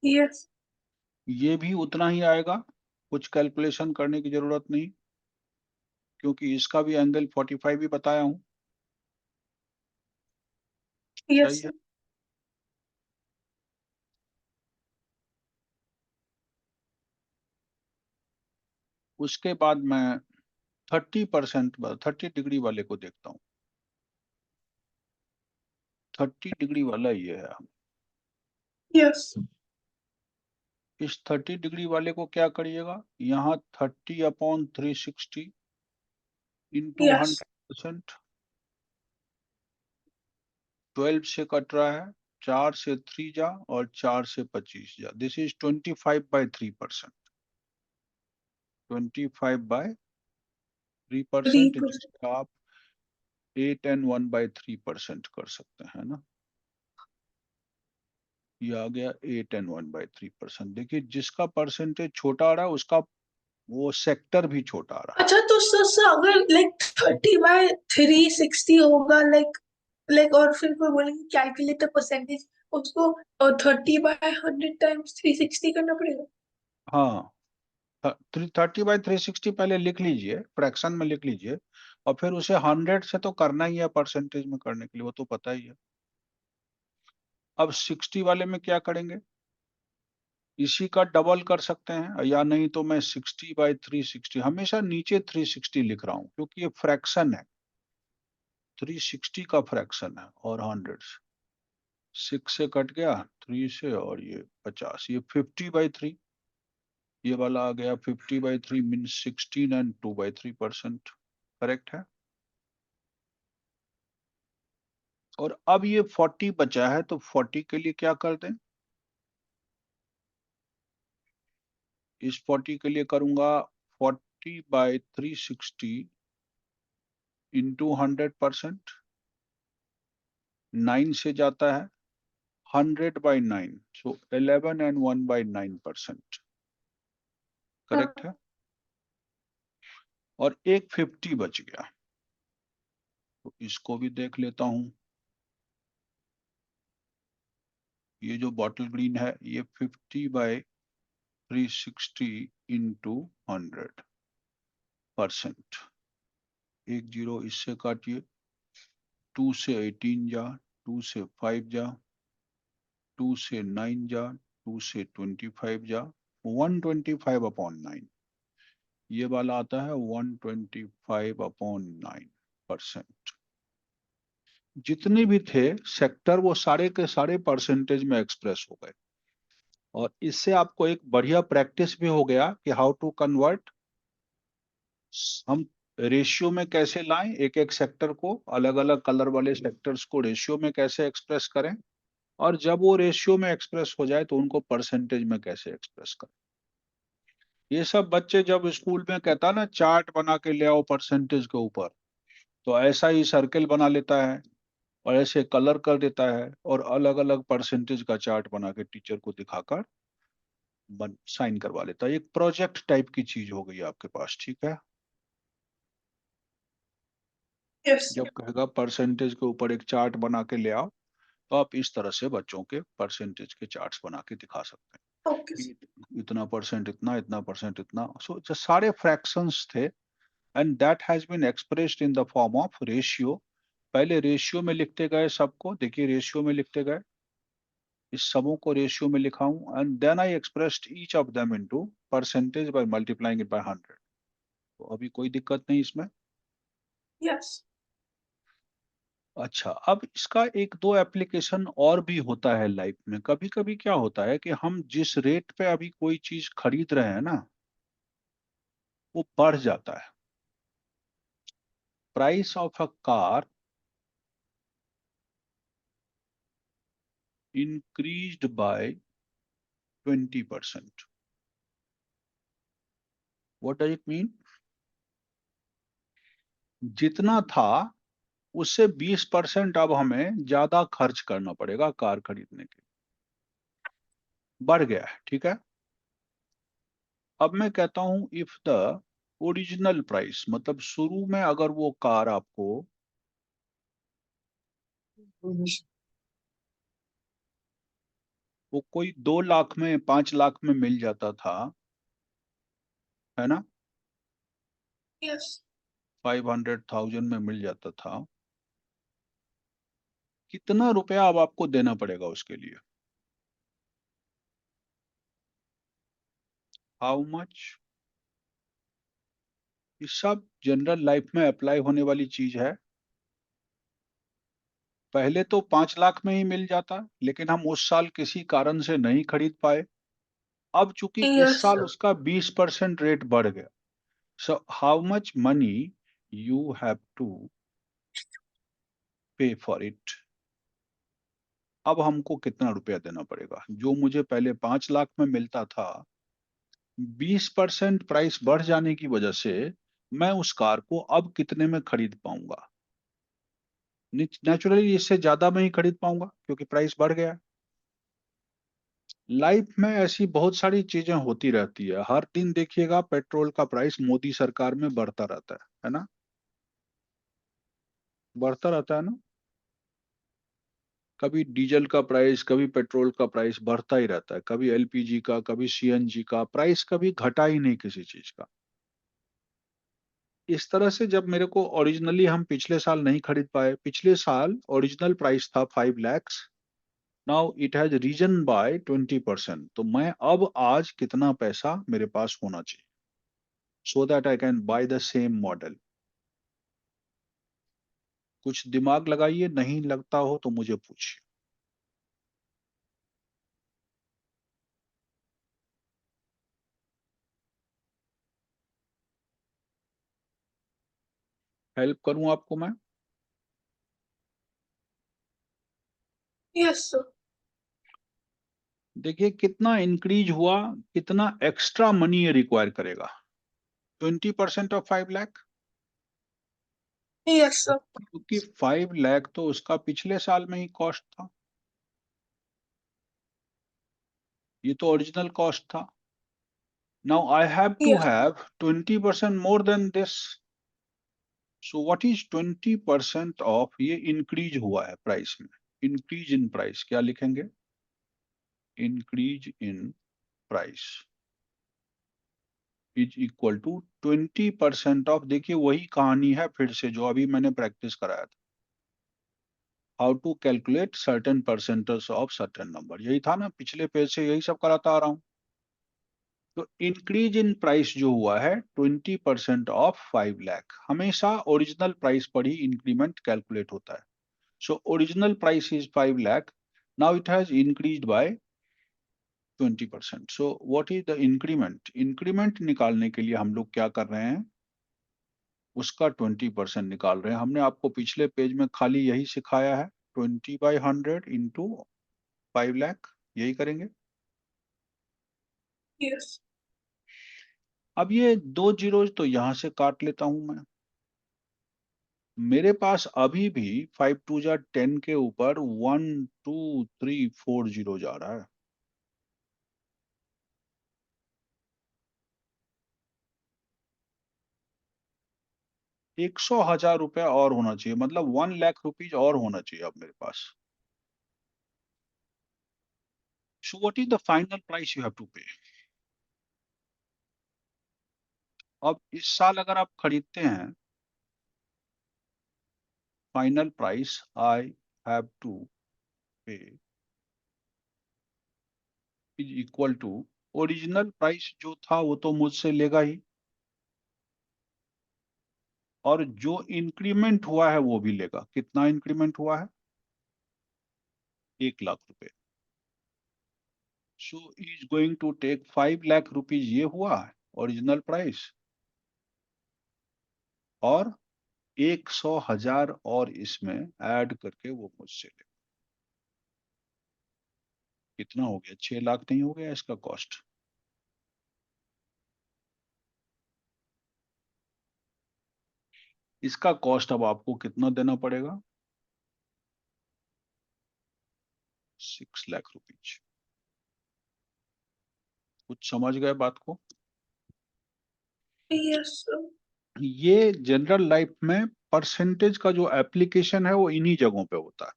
Yes. ये भी उतना ही आएगा, कुछ कैलकुलेशन करने की जरूरत नहीं, क्योंकि इसका भी एंगल 45 ही बताया हूं। Yes. सही है। उसके बाद मैं 30% 30 डिग्री वाले को देखता हूँ। 30 डिग्री वाला ये है। Yes. इस 30 डिग्री वाले को क्या करिएगा, यहाँ 30/360 इंटू Yes. 100%। 12 से कट रहा है, 4 से 3 जा और 4 से 25 जा। This is 25/3%। 25/3%, 3%. जिसका आप 8 and 1/3% कर सकते हैं ना। ये आ गया 8 and 1/3%। देखिए जिसका परसेंटेज छोटा आ रहा है उसका वो सेक्टर भी छोटा आ रहा है। अच्छा तो सर अगर लाइक 30/360 होगा लाइक और फिर कोई बोलेंगे कैलकुलेट द परसेंटेज, उसको 30/100 टाइम्स 360 करना पड़ेगा। हाँ, 30/360 पहले लिख लीजिए, फ्रैक्शन में लिख लीजिए, और फिर उसे 100 से तो करना ही है परसेंटेज में करने के लिए, वो तो पता ही है। अब 60 वाले में क्या करेंगे, इसी का डबल कर सकते हैं, या नहीं तो मैं 60/360, हमेशा नीचे 360 लिख रहा हूं क्योंकि ये फ्रैक्शन है, 360 का फ्रैक्शन है और 100 6 से कट गया 3 से, और ये 50, ये 50/3, ये वाला आ गया 50/3 मीन्स 16 and 2/3%। करेक्ट है? और अब ये 40 बचा है, तो 40 के लिए क्या कर दें, इस 40 के लिए करूंगा 40/360 इंटू 100%। 9 से जाता है 100/9, सो 11 and 1/9%। करेक्ट है? और एक 50 बच गया, तो इसको भी देख लेता हूं। ये जो बॉटल ग्रीन है ये 50/360 इंटू 100%। एक जीरो इससे काटिए, 2 से 18 जा, 2 से 5 जा, 2 से 9 जा, 2 से 25 जा, 125/9। ये वाला आता है 125/9%। जितने भी थे सेक्टर वो सारे के सारे परसेंटेज में एक्सप्रेस हो गए। और इससे आपको एक बढ़िया प्रैक्टिस भी हो गया कि हाउ टू कन्वर्ट, हम रेशियो में कैसे लाएं, एक एक सेक्टर को, अलग अलग कलर वाले सेक्टर्स को रेशियो में कैसे एक्सप्रेस करें, और जब वो रेशियो में एक्सप्रेस हो जाए तो उनको परसेंटेज में कैसे एक्सप्रेस करें। ये सब बच्चे जब स्कूल में कहता ना चार्ट बना के ले आओ परसेंटेज के ऊपर, तो ऐसा ही सर्कल बना लेता है और ऐसे कलर कर देता है और अलग अलग परसेंटेज का चार्ट बना के टीचर को दिखाकर साइन करवा लेता है। एक प्रोजेक्ट टाइप की चीज हो गई आपके पास। ठीक है? Yes. जब कहेगा परसेंटेज के ऊपर एक चार्ट बना के ले आओ, तो आप इस तरह से बच्चों के परसेंटेज के चार्ट्स बना के दिखा सकते हैं Okay. कि इतना परसेंट इतना, इतना परसेंट इतना। सो जो सारे फ्रैक्शंस थे, and that has been expressed in the form of ratio. पहले रेशियो में लिखते गए सबको, देखिए रेशियो में लिखते गए, इस सबों को रेशियो में लिखा हूं, and then I expressed each of them into percentage by multiplying it by 100। तो अभी कोई दिक्कत नहीं इसमें। Yes. अच्छा, अब इसका एक दो एप्लीकेशन और भी होता है लाइफ में। कभी कभी क्या होता है कि हम जिस रेट पे अभी कोई चीज खरीद रहे हैं ना, वो बढ़ जाता है। Price of a car increased by 20%. What does it mean? जितना था उससे 20% अब हमें ज्यादा खर्च करना पड़ेगा कार खरीदने के लिए, बढ़ गया है, ठीक है। अब मैं कहता हूं इफ द ओरिजिनल प्राइस, मतलब शुरू में अगर वो कार आपको वो कोई 2 लाख में 5 लाख में मिल जाता था, है ना, यस 500,000 में मिल जाता था, कितना रुपया अब आपको देना पड़ेगा उसके लिए? How much? ये सब जनरल लाइफ में अप्लाई होने वाली चीज है। पहले तो 5 लाख में ही मिल जाता, लेकिन हम उस साल किसी कारण से नहीं खरीद पाए। अब चूंकि इस यस साल उसका 20% रेट बढ़ गया, so how much money you have to pay for it? अब हमको कितना रुपया देना पड़ेगा? जो मुझे पहले 5 लाख में मिलता था, 20% प्राइस बढ़ जाने की वजह से मैं उस कार को अब कितने में खरीद पाऊंगा? नेचुरली इससे ज्यादा में ही खरीद पाऊंगा क्योंकि प्राइस बढ़ गया। लाइफ में ऐसी बहुत सारी चीजें होती रहती है, हर दिन देखिएगा पेट्रोल का प्राइस मोदी सरकार में बढ़ता रहता है ना, बढ़ता रहता है ना। कभी डीजल का प्राइस, कभी पेट्रोल का प्राइस बढ़ता ही रहता है, कभी एलपीजी का, कभी सीएनजी का प्राइस कभी घटा ही नहीं किसी चीज का। इस तरह से जब मेरे को ओरिजिनली, हम पिछले साल नहीं खरीद पाए, पिछले साल ओरिजिनल प्राइस था 5 lakhs, now it has risen by 20%, तो मैं अब आज कितना पैसा मेरे पास होना चाहिए so that I can by the same model? कुछ दिमाग लगाइए, नहीं लगता हो तो मुझे पूछिए, हेल्प करूं आपको मैं? यस सर देखिए कितना इंक्रीज हुआ, कितना एक्स्ट्रा मनी ये रिक्वायर करेगा? 20% ऑफ 5 लाख, यस सर क्योंकि 5 लाख तो उसका पिछले साल में ही कॉस्ट था, ये तो ओरिजिनल कॉस्ट था। Now I have to yes have 20% more than this, so what is 20% of, ये इंक्रीज हुआ है प्राइस में, इंक्रीज इन प्राइस क्या लिखेंगे? Increase in price is equal to 20% of, देखिए वही कहानी है फिर से जो अभी मैंने प्रैक्टिस कराया था, how to calculate certain percentage of certain number, यही था ना पिछले पेज से, यही सब कराता आ रहा हूं। तो इंक्रीज इन प्राइस जो हुआ है 20% ऑफ 5 लाख, हमेशा ओरिजिनल प्राइस पर ही इंक्रीमेंट कैलकुलेट होता है। So original price is 5 lakh, now it has increase by 20%, so what is the increment? Increment निकालने के लिए हम लोग क्या कर रहे हैं, उसका 20% निकाल रहे हैं। हमने आपको पिछले पेज में खाली यही सिखाया है, 20/100 इंटू 5 लाख, यही करेंगे। यस अब ये 2 जीरोज तो यहां से काट लेता हूं मैं, मेरे पास अभी भी 5 2 जा 10 के ऊपर 1 2 3 4 जीरो जा रहा है। 100,000 रुपया और होना चाहिए, मतलब 1 लाख रुपीज और होना चाहिए अब मेरे पास। So what is the final price you have to pay? अब इस साल अगर आप खरीदते हैं, final price I have to pay is equal to, original price जो था वो तो मुझसे लेगा ही, और जो इंक्रीमेंट हुआ है वो भी लेगा। कितना इंक्रीमेंट हुआ है? 1 लाख रुपए। So is going to take 5 lakh rupees, ये हुआ ओरिजिनल प्राइस, और 100,000 और इसमें ऐड करके वो मुझसे ले। कितना हो गया? 6 लाख नहीं हो गया इसका कॉस्ट? इसका कॉस्ट अब आपको कितना देना पड़ेगा? 6 लाख रुपीज। कुछ समझ गए बात को? Yes, sir. ये जनरल लाइफ में परसेंटेज का जो एप्लीकेशन है वो इन्हीं जगहों पे होता है।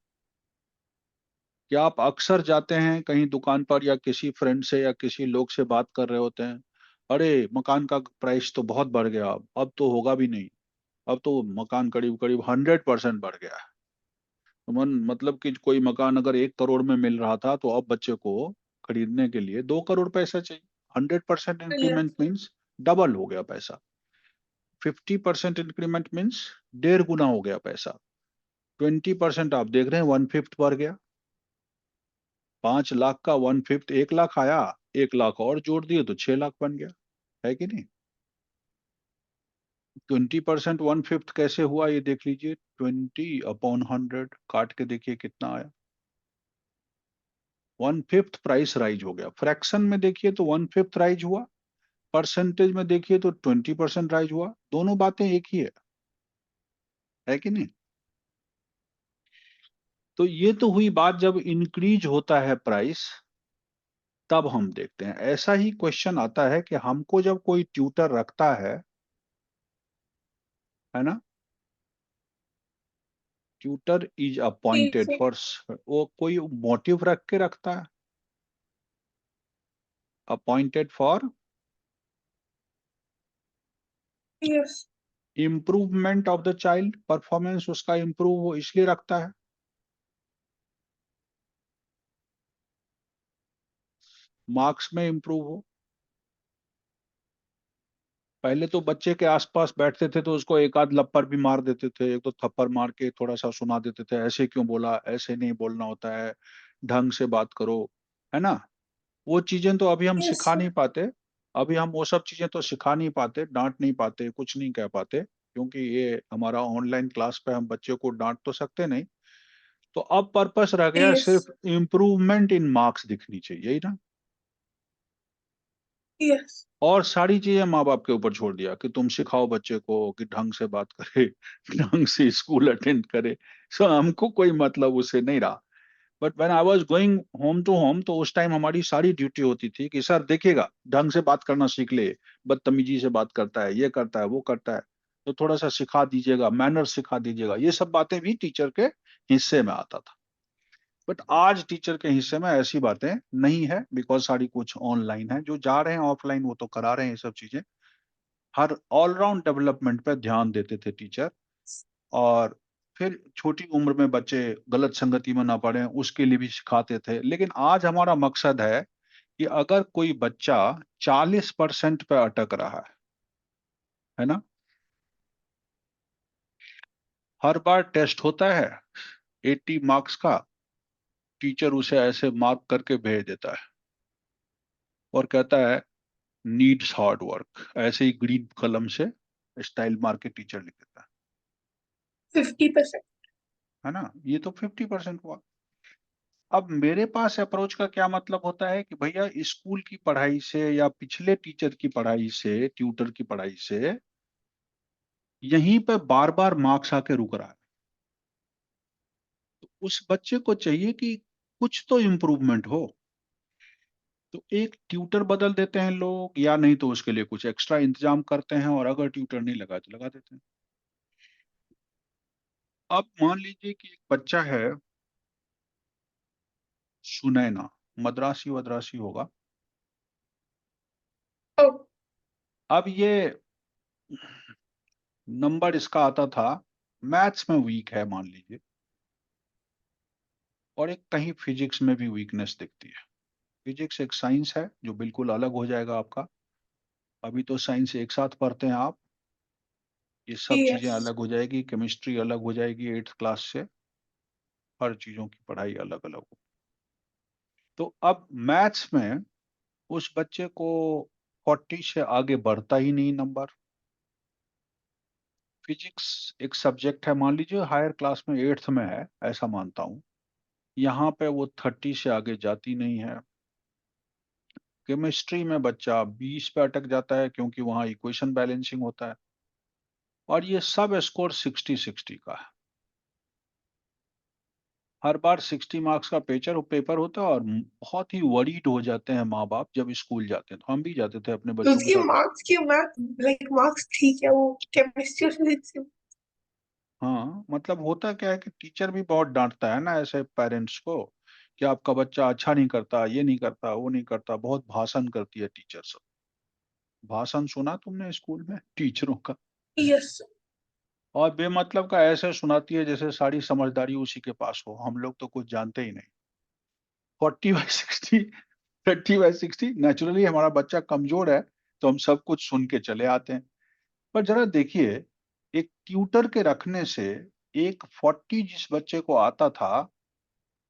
क्या आप अक्सर जाते हैं कहीं दुकान पर या किसी फ्रेंड से या किसी लोग से बात कर रहे होते हैं, अरे मकान का प्राइस तो बहुत बढ़ गया, अब तो होगा भी नहीं, अब तो मकान करीब करीब 100% बढ़ गया है। तो मतलब कि कोई मकान अगर 1 करोड़ में मिल रहा था तो अब बच्चे को खरीदने के लिए 2 करोड़ पैसा चाहिए। 100% Yes, इंक्रीमेंट मीन्स डबल हो गया पैसा। 50% इंक्रीमेंट मीन्स 1.5 गुना हो गया पैसा। 20% आप देख रहे हैं 1/5 बढ़ गया। 5 लाख का 1/5 1 लाख आया, 1 लाख और जोड़ दिए तो 6 लाख बन गया, है कि नहीं? 20% 1/5 कैसे हुआ ये देख लीजिए, 20/100 काट के देखिए कितना आया। 1/5 प्राइस राइज हो गया। फ्रैक्शन में देखिए तो 1/5 राइज हुआ, परसेंटेज में देखिए तो 20% राइज हुआ। दोनों बातें एक ही है कि नहीं? तो ये तो हुई बात जब इंक्रीज होता है प्राइस, तब हम देखते हैं। ऐसा ही क्वेश्चन आता है कि हमको जब कोई ट्यूटर रखता है ना, tutor is yes, appointed sir. For, वो कोई मोटिव रख के रखता है, appointed for Yes, improvement of the child, performance उसका इम्प्रूव हो इसलिए रखता है, मार्क्स में इम्प्रूव हो। पहले तो बच्चे के आसपास बैठते थे तो उसको एक आध लप्पर भी मार देते थे, एक दो थप्पड़ मार के थोड़ा सा सुना देते थे, ऐसे क्यों बोला, ऐसे नहीं बोलना होता है, ढंग से बात करो, है ना। वो चीजें तो अभी हम yes, सिखा sir. नहीं पाते। अभी हम वो सब चीजें तो सिखा नहीं पाते, डांट नहीं पाते, कुछ नहीं कह पाते, क्योंकि ये हमारा ऑनलाइन क्लास पे हम बच्चे को डांट तो सकते नहीं। तो अब पर्पस रह गया Yes, सिर्फ इम्प्रूवमेंट इन मार्क्स दिखनी चाहिए, यही ना। yes, और सारी चीजें माँ बाप के ऊपर छोड़ दिया कि तुम सिखाओ बच्चे को कि ढंग से बात करे, ढंग से स्कूल अटेंड करे। सो हमको कोई मतलब उससे नहीं रहा। But when I was going home to home, तो उस टाइम हमारी सारी ड्यूटी होती थी कि सर देखिएगा ढंग से बात करना सीख ले, बदतमीजी से बात करता है, ये करता है वो करता है, तो थोड़ा सा सिखा दीजिएगा, मैनर सिखा दीजिएगा। ये सब बातें भी टीचर के हिस्से में आता था। बट आज टीचर के हिस्से में ऐसी बातें नहीं है, बिकॉज सारी कुछ ऑनलाइन है। जो जा रहे हैं ऑफलाइन वो तो करा रहे हैं ये सब चीजें। हर ऑलराउंड डेवलपमेंट पे ध्यान देते थे टीचर। और फिर छोटी उम्र में बच्चे गलत संगति में ना पड़े उसके लिए भी सिखाते थे। लेकिन आज हमारा मकसद है कि अगर कोई बच्चा 40% पे अटक रहा है ना, हर बार टेस्ट होता है 80 मार्क्स का, टीचर उसे ऐसे मार्क करके भेज देता है और कहता है नीड्स हार्ड वर्क, ऐसे ही ग्रीन कलम से स्टाइल मार के टीचर लिख देता 50%. है ना। ये तो 50% हुआ। अब मेरे पास अप्रोच का क्या मतलब होता है कि भैया स्कूल की पढ़ाई से या पिछले टीचर की पढ़ाई से, ट्यूटर की पढ़ाई से यहीं पे बार बार मार्क्स आके रुक रहा है। तो उस बच्चे को चाहिए कि कुछ तो इम्प्रूवमेंट हो। तो एक ट्यूटर बदल देते हैं लोग, या नहीं तो उसके लिए कुछ एक्स्ट्रा इंतजाम करते हैं, और अगर ट्यूटर नहीं लगा तो लगा देते हैं। अब मान लीजिए कि एक बच्चा है सुनैना, मद्रासी वद्रासी होगा। Oh, अब ये नंबर इसका आता था, मैथ्स में वीक है मान लीजिए, और एक कहीं फिजिक्स में भी वीकनेस दिखती है। फिजिक्स एक साइंस है जो बिल्कुल अलग हो जाएगा आपका। अभी तो साइंस एक साथ पढ़ते हैं आप, ये सब चीजें yes, अलग हो जाएगी, केमिस्ट्री अलग हो जाएगी 8th क्लास से, हर चीजों की पढ़ाई अलग अलग हो। तो अब मैथ्स में उस बच्चे को 40 से आगे बढ़ता ही नहीं नंबर। फिजिक्स एक सब्जेक्ट है, मान लीजिए हायर क्लास में 8th में है, ऐसा मानता हूँ, यहाँ पे वो 30 से आगे जाती नहीं है। केमिस्ट्री में बच्चा 20 पे अटक जाता है, क्योंकि वहाँ इक्वेशन बैलेंसिंग होता है। और ये सब स्कोर 60-60 का है। हर बार 60 मार्क्स का पेपर होता है और बहुत ही वरीड हो जाते हैं माँ बाप जब स्कूल जाते हैं। तो हम भी जाते थे अपने बच्चों के उसकी साथ। मार्क्स की मैथ लाइक मार्क्स ठीक है, वो केमिस्ट्री और फिजिक्स। हाँ, मतलब होता क्या है कि टीचर भी बहुत डांटता है ना ऐसे पेरेंट्स को, कि आपका बच्चा अच्छा नहीं करता, ये नहीं करता, वो नहीं करता। बहुत भाषण करती है टीचर सब। भाषण सुना तुमने स्कूल में टीचरों का? यस। और बेमतलब का ऐसे सुनाती है जैसे सारी समझदारी उसी के पास हो। हम लोग तो कुछ जानते ही नहीं। 40/60, 30/60, नेचुरली हमारा बच्चा कमजोर है तो हम सब कुछ सुन के चले आते हैं। पर जरा देखिए, एक ट्यूटर के रखने से एक 40 जिस बच्चे को आता था,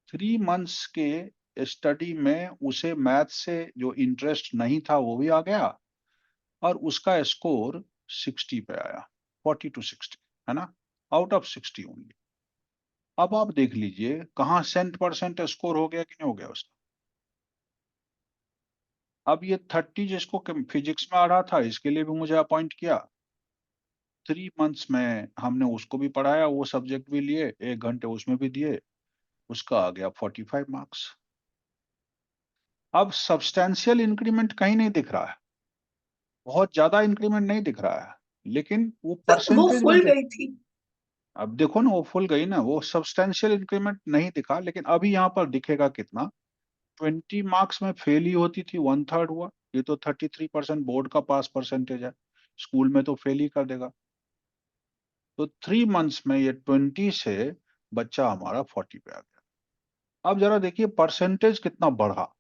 3 मंथ्स के स्टडी में उसे मैथ से जो इंटरेस्ट नहीं था वो भी आ गया, और उसका स्कोर 60 पे आया। 40 to 60, है ना? Out of 60 only. अब आप देख लीजिए कहाँ 100% स्कोर हो गया कि नहीं हो गया उसका। अब ये 30 जिसको फिजिक्स में आ रहा था, इसके लिए भी मुझे अपॉइंट किया। 3 मंथ्स में हमने उसको भी पढ़ाया, वो सब्जेक्ट भी लिए, 1 घंटे उसमें भी दिए, उसका आ गया 45 मार्क्स। अब सब्सटेंशियल इंक्रीमेंट कहीं नहीं दिख रहा है, बहुत ज्यादा इंक्रीमेंट नहीं दिख रहा है, लेकिन वो तो वो परसेंटेज में फुल देख। गई थी। अब देखो ना, वो फुल गई ना, वो सब्सटेंशियल इंक्रीमेंट नहीं दिखा, लेकिन अभी यहाँ पर दिखेगा कितना। 20 मार्क्स में फेल ही होती थी, 1/3 हुआ। ये तो 33% बोर्ड का पास परसेंटेज है, स्कूल में तो फेल ही कर देगा। तो 3 मंथ्स में ये 20 से बच्चा हमारा 40 पे आ गया। अब जरा देखिए परसेंटेज कितना बढ़ा।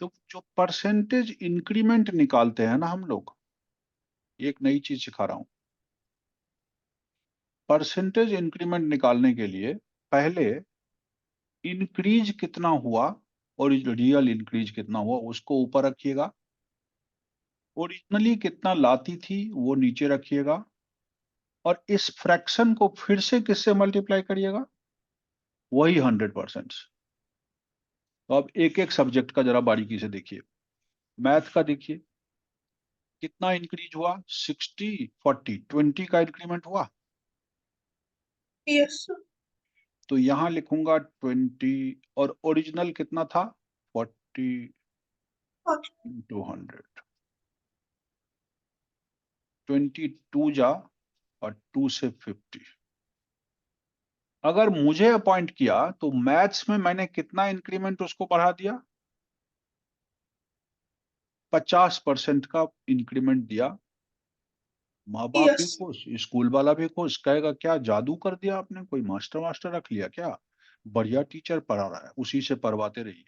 तो जो परसेंटेज इंक्रीमेंट निकालते हैं ना हम लोग, एक नई चीज सिखा रहा हूं। परसेंटेज इंक्रीमेंट निकालने के लिए पहले इंक्रीज कितना हुआ और रियल इंक्रीज कितना हुआ उसको ऊपर रखिएगा। ओरिजिनली कितना लाती थी वो नीचे रखिएगा, और इस फ्रैक्शन को फिर से किससे मल्टीप्लाई करिएगा? वही 100%। तो अब एक एक सब्जेक्ट का जरा बारीकी से देखिए। मैथ का देखिए कितना इंक्रीज हुआ, 60, 40, 20 का इंक्रीमेंट हुआ। यस। तो यहां लिखूंगा 20, और ओरिजिनल कितना था? 40 इंटू 100। 22 जा और 2 से 50। अगर मुझे अपॉइंट किया तो मैथ्स में मैंने कितना इंक्रीमेंट उसको बढ़ा दिया? 50% का इंक्रीमेंट दिया। माँ बाप भी यस। खुश, स्कूल वाला भी खुश, कहेगा क्या जादू कर दिया आपने, कोई मास्टर मास्टर रख लिया क्या? बढ़िया टीचर पढ़ा रहा है, उसी से पढ़वाते रहिए।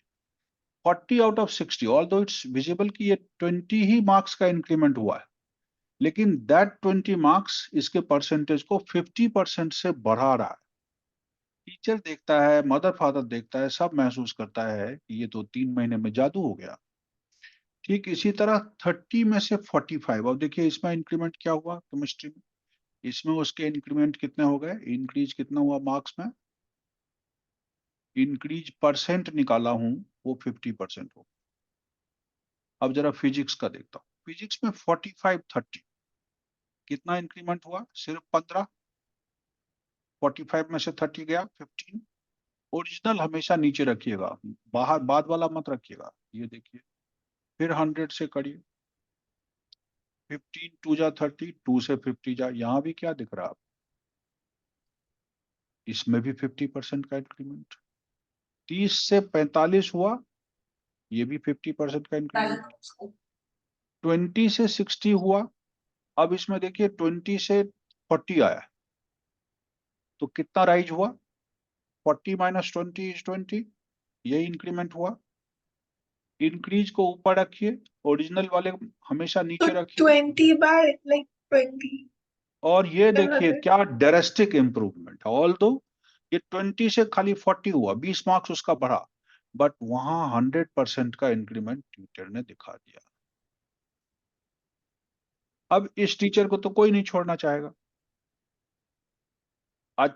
40/60, ऑल्दो इट्स विजिबल कि ये 20 ही मार्क्स का इंक्रीमेंट हुआ है, लेकिन दैट 20 मार्क्स इसके परसेंटेज को 50% से बढ़ा रहा है। टीचर देखता है, मदर फादर देखता है, सब महसूस करता है कि ये तो 3 महीने में जादू हो गया। ठीक इसी तरह 30 में से 45, अब देखिए इसमें इंक्रीमेंट क्या हुआ केमिस्ट्री में। इसमें उसके इंक्रीमेंट कितने हो गए, इंक्रीज कितना हुआ मार्क्स में? इंक्रीज परसेंट निकाला हूं, वो 50% हो। अब जरा फिजिक्स का देखता हूँ। फिजिक्स में 45/30 कितना इंक्रीमेंट हुआ? सिर्फ 15। 45 में से 30 गया 15। ओरिजिनल हमेशा नीचे रखिएगा, बाहर बाद वाला मत रखिएगा। ये देखिए, फिर 100 से करिए। 15 2 जा 30, 2 से 50 जा, यहाँ भी क्या दिख रहा है? इसमें भी 50% का इंक्रीमेंट। 30 से 45 हुआ, ये भी 50% का इंक्रीमेंट। 20 से 60 हुआ, अब इसमें देखिए 20 से 40 आया, तो कितना राइज हुआ? 40 - 20 = 20, ये इंक्रीमेंट हुआ। इंक्रीज को ऊपर रखिए, ओरिजिनल वाले हमेशा तो नीचे रखिए। 20/20। और ये देखिए 100। क्या ड्रेस्टिक इंप्रूवमेंट है। ऑल दो ये 20 से खाली 40 हुआ, 20 मार्क्स उसका बढ़ा, बट वहां 100% का इंक्रीमेंट टीचर ने दिखा दिया। अब इस टीचर को तो कोई नहीं छोड़ना चाहेगा। आज या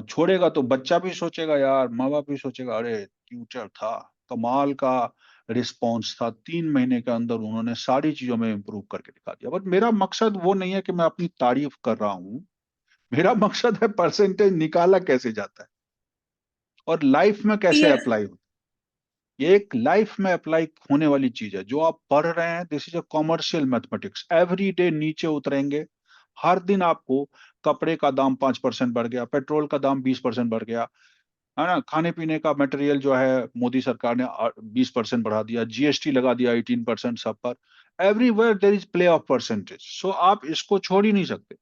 छोड़ेगा तो बच्चा भी सोचेगा, यार माँ बाप भी सोचेगा, अरे ट्यूटर था, कमाल का रिस्पॉन्स था, 3 महीने के अंदर उन्होंने सारी चीजों में इंप्रूव करके दिखा दिया। बट मेरा मकसद वो नहीं है कि मैं अपनी तारीफ कर रहा हूं, मेरा मकसद है परसेंटेज निकाला कैसे जाता है और लाइफ में कैसे Yes. अप्लाई होता है। ये एक लाइफ में अप्लाई होने वाली चीज है। जो आप पढ़ रहे हैं, this is a commercial mathematics. Every day नीचे उतरेंगे, हर दिन आपको कपड़े का दाम 5% बढ़ गया, पेट्रोल का दाम 20% बढ़ गया, है ना, खाने पीने का मटेरियल जो है मोदी सरकार ने 20% बढ़ा दिया, जीएसटी लगा दिया 18% सब पर। Everywhere there is play of percentage. So आप इसको छोड़ ही नहीं सकते।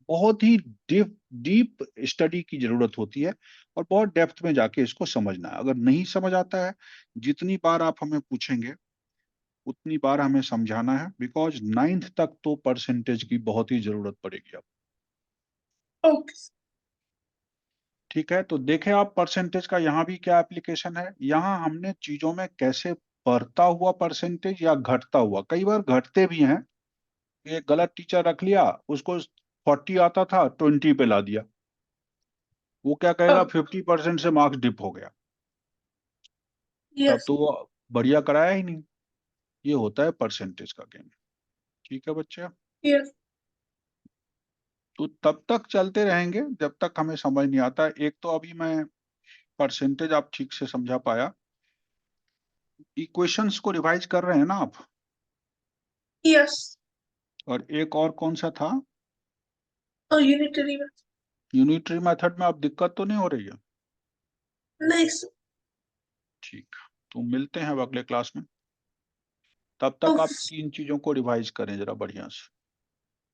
बहुत ही डीप डीप स्टडी की जरूरत होती है और बहुत डेप्थ में जाके इसको समझना है। अगर नहीं समझ आता है, जितनी बार आप हमें पूछेंगे उतनी बार हमें समझाना है, बिकॉज 9th तक तो परसेंटेज की बहुत ही जरूरत पड़ेगी। आप Okay. ठीक है, तो देखें आप परसेंटेज का यहाँ भी क्या एप्लीकेशन है। यहाँ हमने चीजों में कैसे बढ़ता हुआ परसेंटेज या घटता हुआ, कई बार घटते भी हैं। एक गलत टीचर रख लिया, उसको 40 आता था 20 पे ला दिया, वो क्या कहेगा Oh, 50% से मार्क्स डिप हो गया, तब yes. तो वो बढ़िया कराया ही नहीं। ये होता है परसेंटेज का गेम। ठीक है बच्चे, Yes. तो तब तक चलते रहेंगे जब तक हमें समझ नहीं आता। एक तो अभी मैं परसेंटेज आप ठीक से समझा पाया। इक्वेशंस को रिवाइज कर रहे हैं ना आप? Yes. और एक और कौन सा था? Oh, unitary method. Unitary method में आप दिक्कत तो नहीं हो रही है? Nice. ठीक, तो मिलते हैं अब अगले क्लास में। तब तक Okay. आप 3 चीजों को रिवाइज करें जरा बढ़िया से,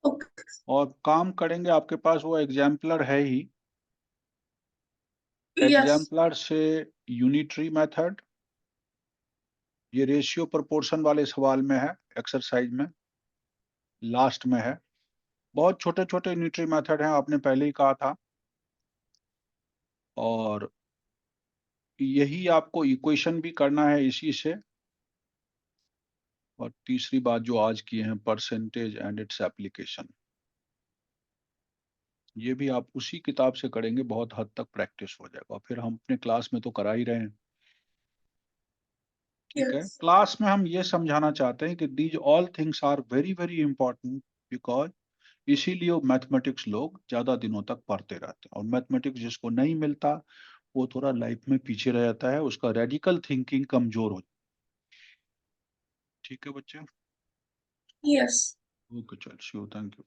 Okay. और काम करेंगे। आपके पास वो एग्जाम्पलर है ही, Yes. एग्जाम्पलर से यूनिटरी मेथड, ये रेशियो प्रोपोर्शन वाले सवाल में है, एक्सरसाइज में लास्ट में है। बहुत छोटे छोटे यूनिटरी मेथड हैं, आपने पहले ही कहा था। और यही आपको इक्वेशन भी करना है इसी से। और तीसरी बात जो आज किए हैं, परसेंटेज एंड इट्स एप्लीकेशन, ये भी आप उसी किताब से करेंगे, बहुत हद तक प्रैक्टिस हो जाएगा। फिर हम अपने क्लास में तो करा ही रहे हैं। ठीक है, Yes. क्लास में हम ये समझाना चाहते हैं कि these all things are very very important, because इसीलिए मैथमेटिक्स लोग ज्यादा दिनों तक पढ़ते रहते हैं। और मैथमेटिक्स जिसको नहीं मिलता वो थोड़ा लाइफ में पीछे रह जाता है, उसका रेडिकल थिंकिंग कमजोर हो। ठीक है बच्चे, Yes. ओके, चल, सी यू, थैंक यू।